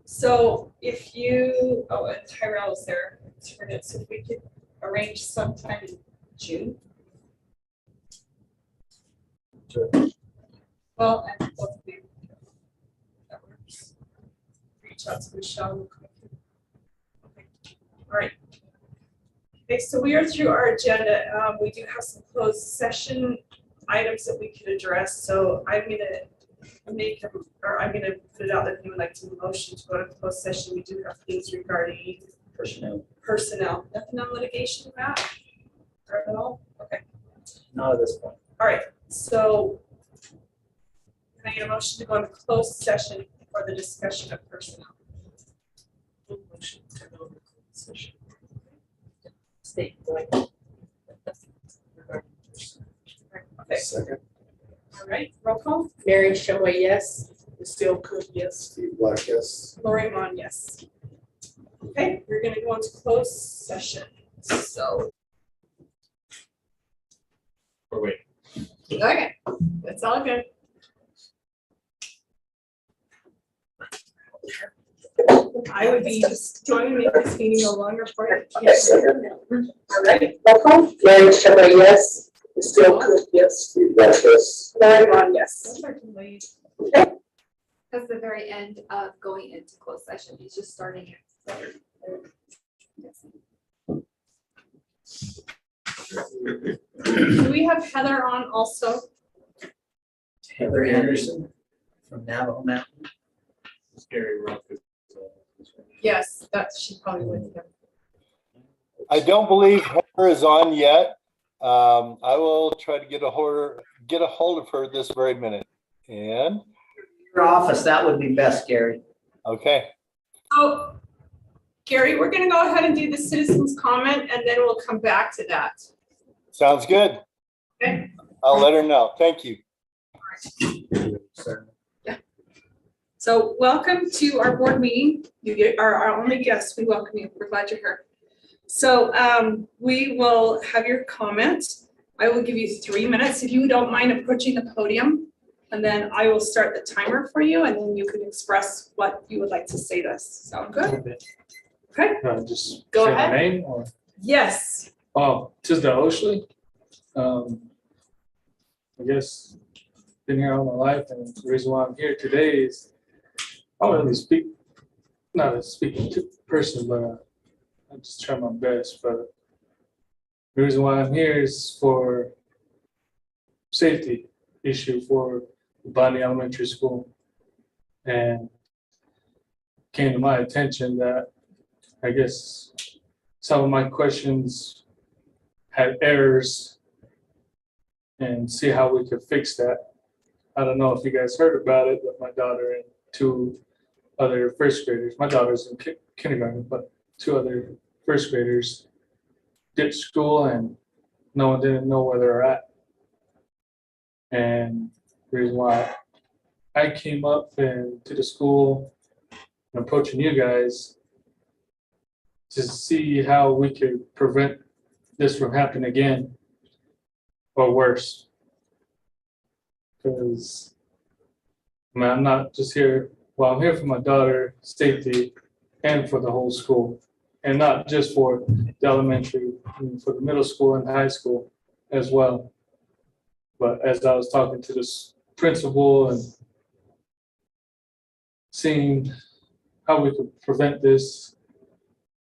So if you, and Tyrell's there, so if we could arrange sometime in June. Sure. Well, and both of you. That works. Reach out to Michelle. Okay. All right. Okay, so we are through our agenda. We do have some closed session items that we could address. So I'm gonna put it out that if you would like to motion to go to closed session. We do have things regarding personnel. Nothing on litigation, Matt? Or at all? Okay. Not at this point. All right. So can I get a motion to go into closed session for the discussion of personnel? Motion to go to closed session. State like. Okay. Second, All right. Roll call. Mary Shumway, yes. Still could, yes. Steve Black, yes. Lori Mon, yes. Okay, we're gonna go into closed session. So. Or wait. Okay, that's all good. I would be just joining me in this meeting no longer for you. All right. Roll call. Mary Shumway, yes. Still could, yes. Steve Black, yes. Lori Mon, yes. That's the very end of going into closed session. He's just starting it. Do we have Heather on also? Heather Anderson from Navajo Mountain. Scary rock. Yes, that's, she probably would. I don't believe Heather is on yet. I will try to get a hold of her this very minute. And Your office, that would be best, Gary. okay, So, Gary, we're gonna go ahead and do the citizens' comment, and then we'll come back to that. sounds good. Okay. I'll let her know. Thank you. So welcome to our board meeting. You are our only guest. We welcome you. We're glad you're here. So we will have your comments. I will give you 3 minutes if you don't mind approaching the podium. And then I will start the timer for you, and then you can express what you would like to say to us. Sound good? Okay. Just Go say my ahead. name or? Yes. Oh, Tisdale Oshley. I guess been here all my life, and the reason why I'm here today is I don't really speak, not a speaking to person, but I just try my best. But the reason why I'm here is for safety issue for Bonnie Elementary School, and came to my attention that I guess some of my questions had errors and see how we could fix that. I don't know if you guys heard about it, but my daughter and two other first graders, my daughter's in kindergarten, but two other first graders ditched school and no one didn't know where they're at. And the reason why I came up and to the school and approaching you guys to see how we could prevent this from happening again or worse. Because I'm not just here, well, I'm here for my daughter's safety and for the whole school. And not just for the elementary, I mean, for the middle school and high school as well. But as I was talking to this principal and seeing how we could prevent this,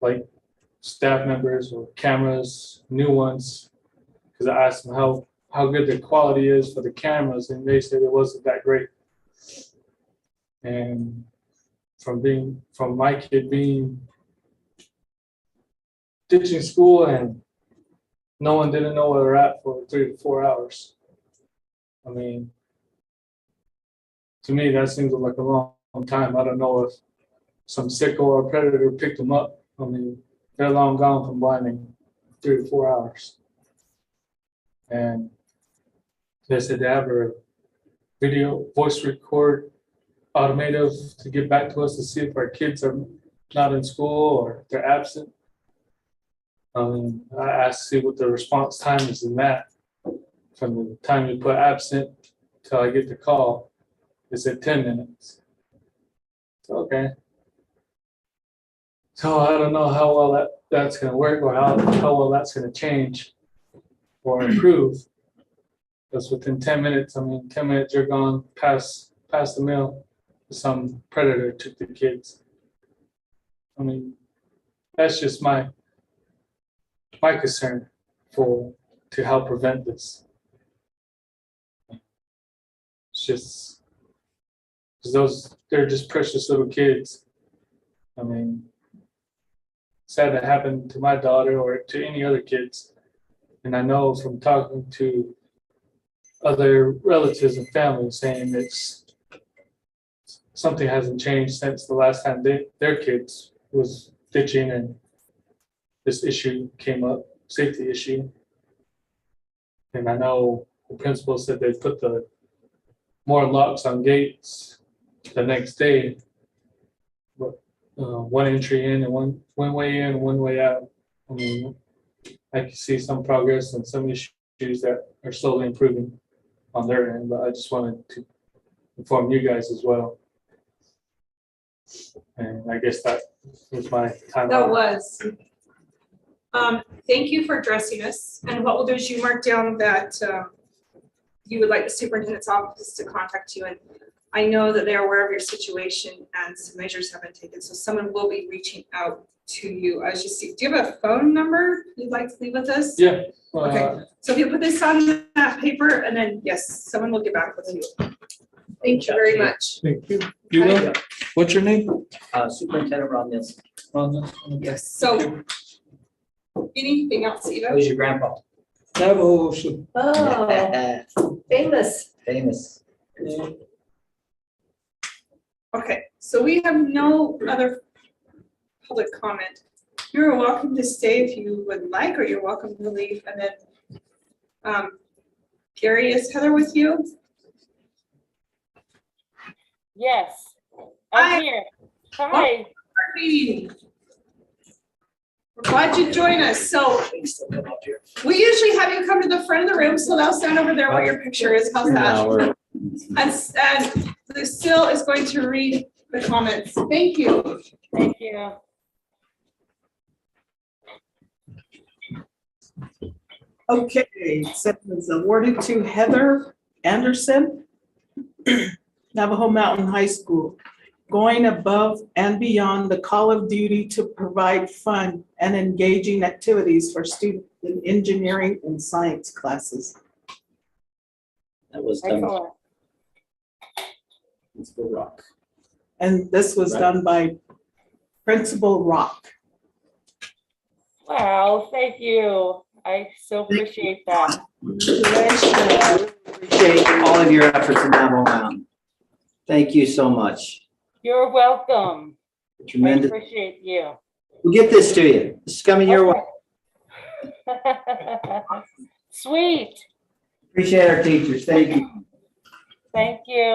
like staff members or cameras, new ones, because I asked them how good the quality is for the cameras, and they said it wasn't that great. And from my kid being ditching school and no one didn't know where they're at for 3 to 4 hours. I mean, to me, that seems like a long time. I don't know if some sicko or predator picked them up. I mean, they're long gone from blinding 3 to 4 hours. And they said they have a video voice record automated to get back to us to see if our kids are not in school or they're absent. I asked to see what the response time is in that. From the time you put absent till I get the call, it said 10 minutes. Okay. So I don't know how well that's going to work or how well that's going to change or improve. Because within 10 minutes, 10 minutes you're gone past the mill. Some predator took the kids. That's just my concern to help prevent this. It's just because they're just precious little kids. Sad that happened to my daughter or to any other kids. And I know from talking to other relatives and family saying it's something hasn't changed since the last time their kids was ditching and this issue came up, safety issue. And I know the principal said they put more locks on gates the next day, but one entry in and one way in, one way out. I can see some progress and some issues that are slowly improving on their end, but I just wanted to inform you guys as well. And I guess that was my time. That was. Thank you for addressing us. And what we'll do is you mark down that you would like the superintendent's office to contact you. And I know that they're aware of your situation and some measures have been taken. So someone will be reaching out to you. I was just see, do you have a phone number you'd like to leave with us? Yeah. Okay. So if you put this on that paper and then yes, someone will get back with you. Thank you very much. Thank you. You know, what's your name? Superintendent Ron Nielsen. Yes. So anything else, Eva? Who's your grandpa? Oh, famous. Famous. Okay, so we have no other public comment. You're welcome to stay if you would like, or you're welcome to leave. And then, Gary, is Heather with you? Yes, Hi. I'm here. Hi. We're glad you joined us. So we usually have you come to the front of the room, so they'll stand over there where your picture is. How's that? And Lucille is going to read the comments. Thank you. Thank you. Okay, acceptance awarded to Heather Anderson, Navajo Mountain High School, going above and beyond the call of duty to provide fun and engaging activities for students in engineering and science classes. That was done. Excellent. Principal Rock. And this was Right. done by Principal Rock. Wow, thank you. I so appreciate that. Appreciate all of your efforts in Navajo Mountain. Thank you so much. You're welcome. I Tremendous. appreciate you. We'll get this to you. This is coming your way. Sweet. Appreciate our teachers. Thank you. Thank you.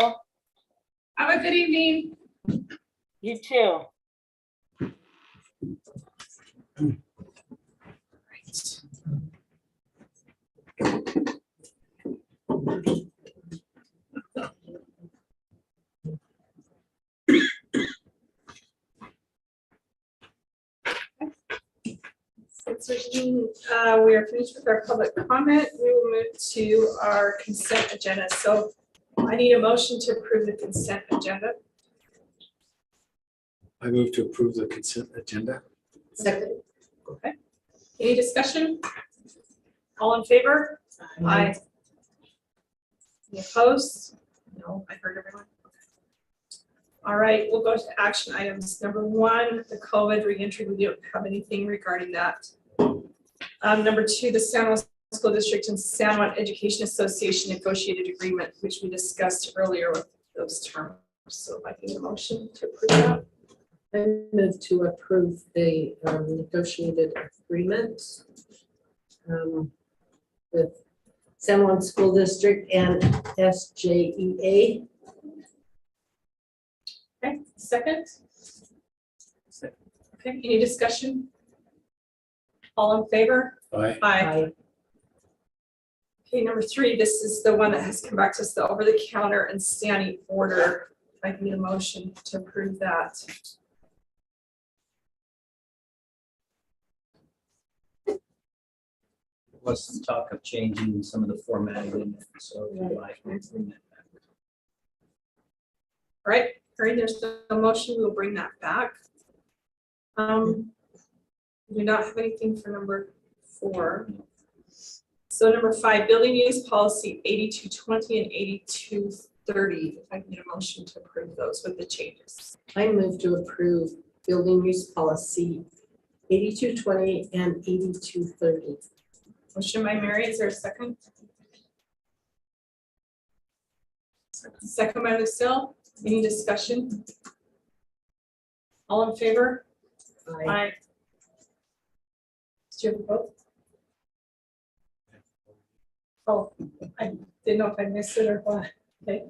Have a good evening. You too. We are finished with our public comment. We will move to our consent agenda. So I need a motion to approve the consent agenda. I move to approve the consent agenda. Second. Okay. Any discussion? All in favor? Aye. Any opposed? No, I heard everyone. All right, we'll go to action items. Number one, the COVID reentry. We don't have anything regarding that. Number two, the San Juan School District and San Juan Education Association negotiated agreement, which we discussed earlier with those terms. So if I can get a motion to approve that. I move to approve the negotiated agreement with San Juan School District and SJEA. Okay, second. Okay, any discussion? All in favor? Aye. Aye. Okay, number three, this is the one that has come back to us, the over-the-counter and standing order. If I can get a motion to approve that. There was some talk of changing some of the formatting in it, so if you'd like, we'll bring that back. All right, hearing there's no motion, we'll bring that back. We do not have anything for number 4. So number 5, building use policy 8220 and 8230. If I can get a motion to approve those with the changes. I move to approve building use policy 8220 and 8230. Motion by Mary, is there a second? Second by Lucille. Any discussion? All in favor? Aye. Do you have a vote? Oh, I didn't know if I missed it or what. Okay.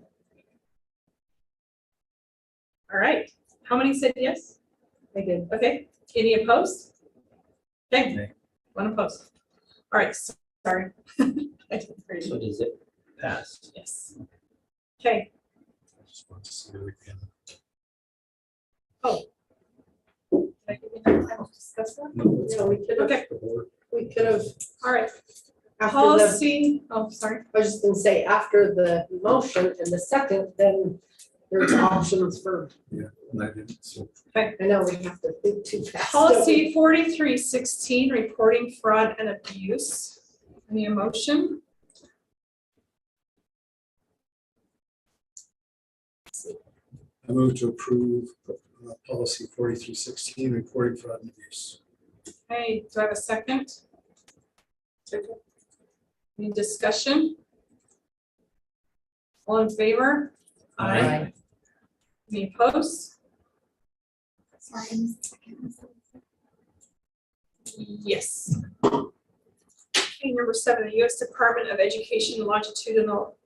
All right. How many said yes? I did. Okay. Any opposed? Okay. Okay. One opposed. All right. Sorry. I didn't hear you. So does it pass? Yes. Okay. I just want to see it again. Oh. Did I give you enough time to discuss that? No, it's Yeah, we could have, Okay. we could have, All right. after the, Policy. Oh, sorry. I was just gonna say, after the motion and the second, then there's options for, Yeah, and I didn't, so. I know we have to think too fast. Policy 4316, reporting fraud and abuse. Any motion? I move to approve policy 4316, reporting fraud and abuse. Okay, do I have a second? Any discussion? All in favor? Aye. Any opposed? Sorry, I missed the second. Yes. Okay, number 7, the U.S. Department of Education Longitudinal,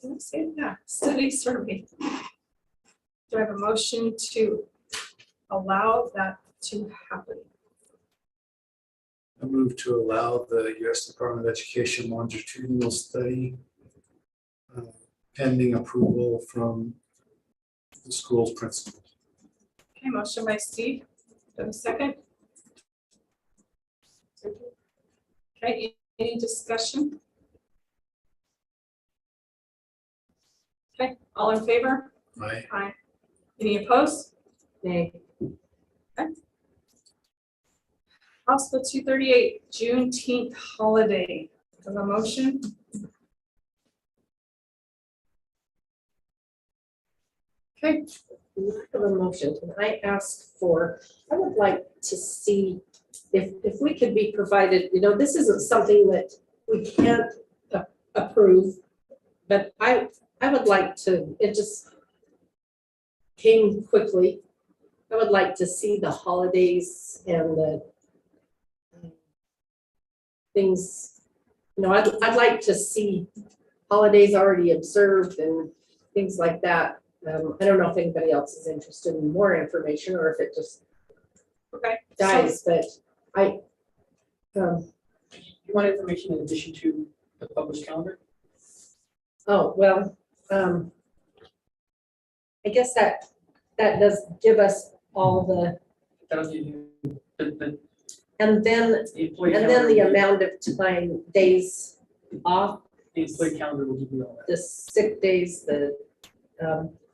did I say that? Study survey. Do I have a motion to allow that to happen? I move to allow the U.S. Department of Education longitudinal study pending approval from the school's principal. Okay, motion by Steve. Do I have a second? Okay, any discussion? Okay, all in favor? Aye. Aye. Any opposed? Nay. Okay. House Bill 238, Juneteenth holiday. Do I have a motion? Okay, Lack of a motion, can I ask for, I would like to see if we could be provided, this isn't something that we can't approve, but I would like to, it just came quickly. I would like to see the holidays and the things, I'd like to see holidays already observed and things like that. I don't know if anybody else is interested in more information or if it just dies, but You want information in addition to the published calendar? oh, well, I guess that does give us all That'll give you the and then employee the calendar. amount of time, days off, The employee calendar will give you all that. the sick days,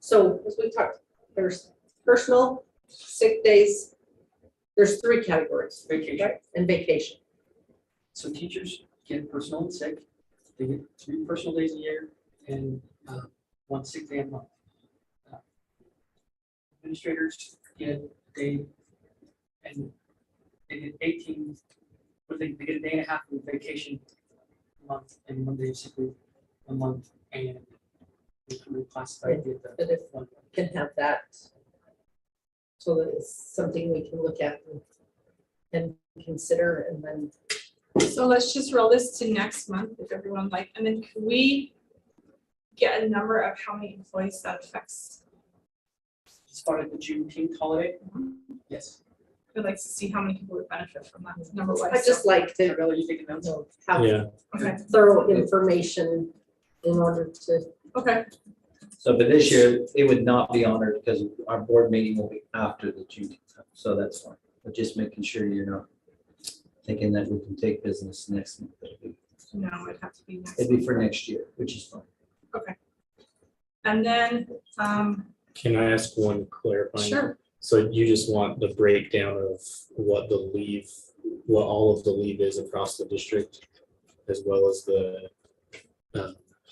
so as we talked, there's personal, sick days, there's 3 categories, Vacation. right? And vacation. So teachers get personal and sick. They get 3 personal days a year and 1 sick day a month. Administrators get a day and they get 18, but they get a day and a half of vacation a month and 1 day of sick leave a month, and they can reclassify it. But if one can have that, so that it's something we can look at and consider, and then So let's just roll this to next month if everyone and then can we get a number of how many employees that affects? As far as the Juneteenth holiday, yes. I'd like to see how many people would benefit from that number wise. I just like to Really, you take notes? have Yeah. Okay, thorough information in order to, okay, So, but this year, it would not be honored because our board meeting will be after the June, so that's fine. But just making sure you're not thinking that we can take business next month. no, it'd have to be next. It'd be for next year, which is fine. And then, Can I ask one clarifying? sure, So you just want the breakdown of what the leave, what all of the leave is across the district, as well as the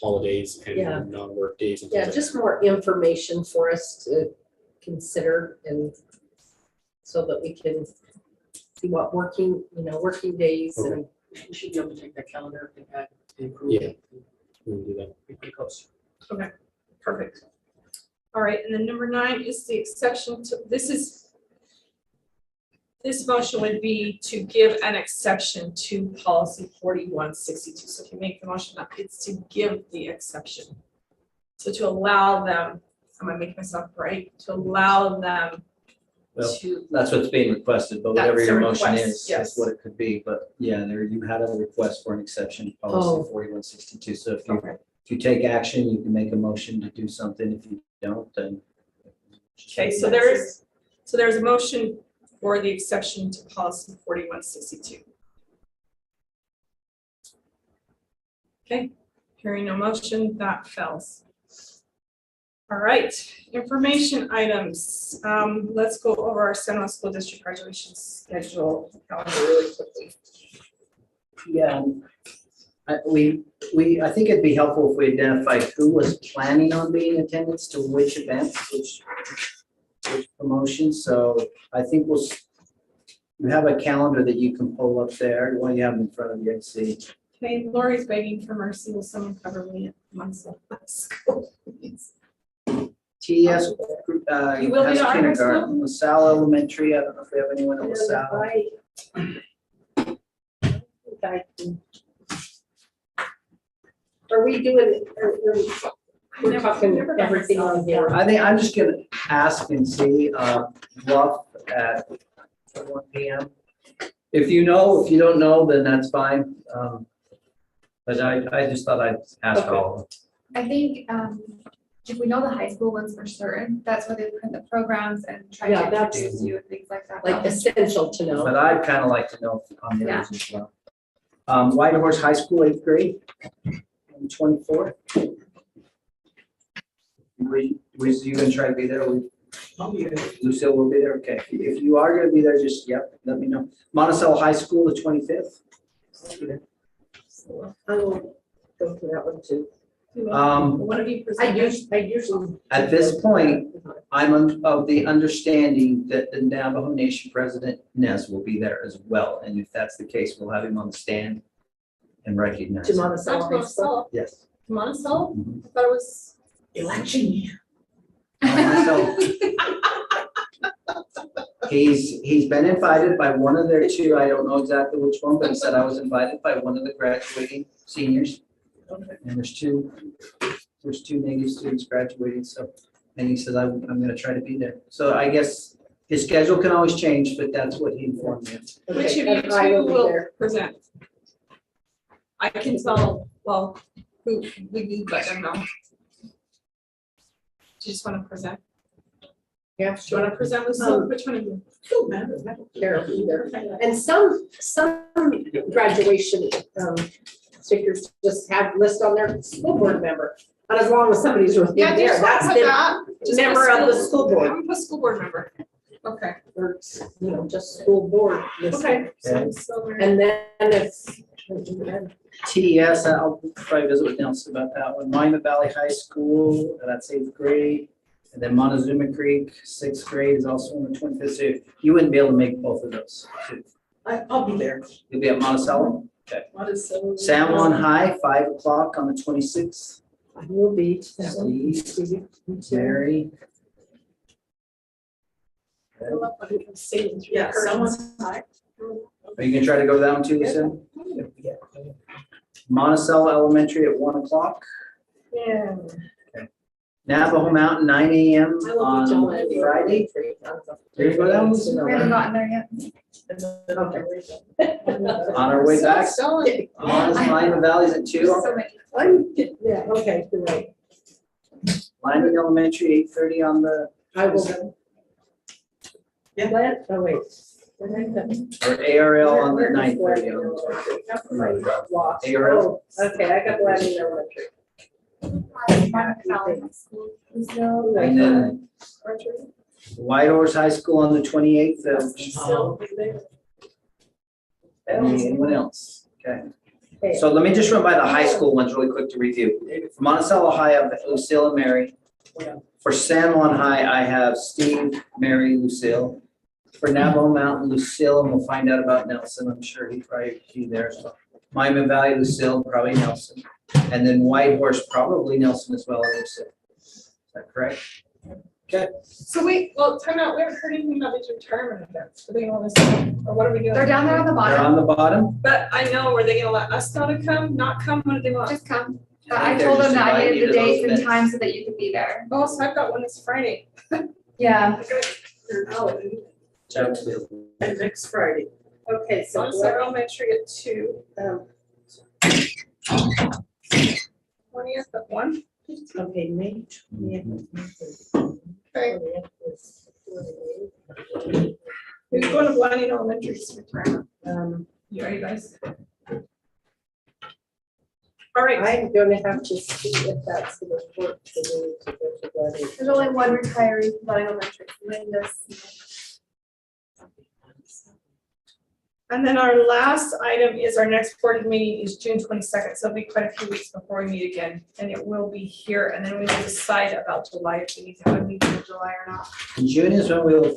holidays Yeah. and non-work days? and yeah, things just more information for us to consider, and so that we can see what working days and We should be able to take that calendar and add the like approval. that? Yeah. We can do that. Be pretty close. perfect. All right, and then number 9 is the exception to, this motion would be to give an exception to policy 4162. So if you make the motion, it's to give the exception. So to allow them, am I making myself right? To allow them Well, to, that's what's being requested, but That's whatever your a motion request, is, yes. that's what it could be. But yeah, there you had a request for an exception to policy 4162. So if you take action, you can make a motion to do something. If you don't, then. okay, so there's a motion for the exception to policy 4162. Okay, hearing no motion, that fails. All right, information items. Let's go over our San Luis School District graduation schedule calendar really quickly. Yeah, I think it'd be helpful if we identified who was planning on being in attendance to which events, which promotions. So I think you have a calendar that you can pull up there. What do you have in front of you? I see. Okay, Lori's begging for mercy. Will someone cover me at Munson School, please? TES, You will be at our high kindergarten, school? LaSalle Elementary. I don't know if we have anyone at LaSalle. Are we doing, we're Never- talking never done everything this. on here? I think I'm just gonna ask and see, Bluff at 1 PM. If you know, if you don't know, then that's fine. But I just thought I'd ask Okay. all of them. I think if we know the high school ones for certain, that's where they print the programs and try Yeah, to that's- introduce you and things like that. Like essential to know. But I'd kind of like to know on theirs as well. White Horse High School, 8th grade, on 24th. Was you gonna try to be there? I'll be there. Lucille will be there, okay. If you are gonna be there, just, let me know. Monticello High School, the 25th. I will go to that one too. One of you. I usually. At this point, I'm of the understanding that the Navajo Nation President Nez will be there as well. And if that's the case, we'll have him on the stand and recognize To him. Monticello. Yes. Monticello? Mhm. I thought it was election year. So, he's been invited by one of their two, I don't know exactly which one, but he said I was invited by one of the graduating seniors. And there's two Native students graduating, so, and he said, I'm gonna try to be there. So I guess his schedule can always change, but that's what he informed me. Which of you And I two be will there. present? I can tell, well, who we need, let them know. Do you just want to present? Yeah. Do you want to present with some, which one of you? Don't matter, I don't care either. And some graduation stickers just have list on their school board member. But as long as somebody's there, Yeah, do you just want that's to put the that? Just put member of the school board. I'm gonna put school board member. Okay. Or, just school board. listed. Okay. And then it's. TES, I'll probably visit with Nelson about that one. Monument Valley High School, that's 8th grade. And then Montezuma Creek, 6th grade is also on the 25th. So you wouldn't be able to make both of those. I'll be there. You'll be at Monticello? Okay. Monticello. San Juan High, 5 o'clock on the 26th. I will be. Steve, Mary. Yeah, someone's. Are you gonna try to go to that one too, Lisa? Monticello Elementary at 1 o'clock. Yeah. Navajo Mountain, 9 a.m. on Friday. There you go down. We haven't gotten there yet. On our way back. Monument Valley's at 2. So many. Yeah, okay, you're right. Lyman Elementary, 8:30 on the. I will. Yeah. What? Oh, wait. Or ARL on the 9:30. ARL. Oh, okay, I got Latin Elementary. And then Whitehorse High School on the 28th of. Anyone else? Okay. So let me just run by the high school ones really quick to review. For Monticello High, I have Lucille and Mary. For San Juan High, I have Steve, Mary, Lucille. For Navajo Mountain, Lucille, and we'll find out about Nelson. I'm sure he'd probably be there. So Monument Valley, Lucille, probably Nelson. And then Whitehorse, probably Nelson as well, and Lucille. Is that correct? Okay. So time out, we haven't heard anything about these retirement events. Are they gonna let us know? Or what are we doing? They're down there on the They're bottom. on the bottom. But I know, are they gonna let us know to come, not come? What do they want? Just come. I I think told they're them just that I inviting you needed the to those dates and events. time so that you could be there. Oh, so I've got one this Friday. Yeah. And next Friday. Okay, so Monticello Elementary at 2. 20th at 1. okay, May 20th. Okay. Who's going to Blanding Elementary retirement? You ready, guys? All right. I'm gonna have to see if that's gonna work for me to go to Gladys. There's only one retiree from Valley Elementary. Linda's. And then our last item is our next board meeting is June 22nd. So it'll be quite a few weeks before we meet again. And it will be here. And then we will decide about July, if we need to have a meeting in July or not. In June is when we'll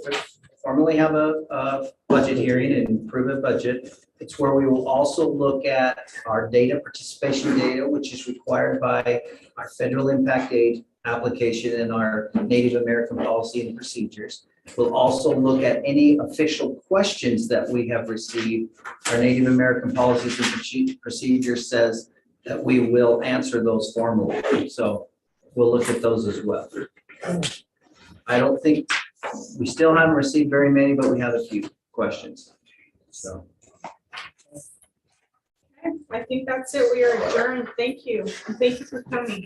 formally have a budget hearing and approve a budget. It's where we will also look at our data, participation data, which is required by our federal impact aid application and our Native American policy and procedures. We'll also look at any official questions that we have received. Our Native American policies and procedures says that we will answer those formally. So we'll look at those as well. I don't think, we still haven't received very many, but we have a few questions. So. I think that's it. We are adjourned. Thank you. And thank you for coming.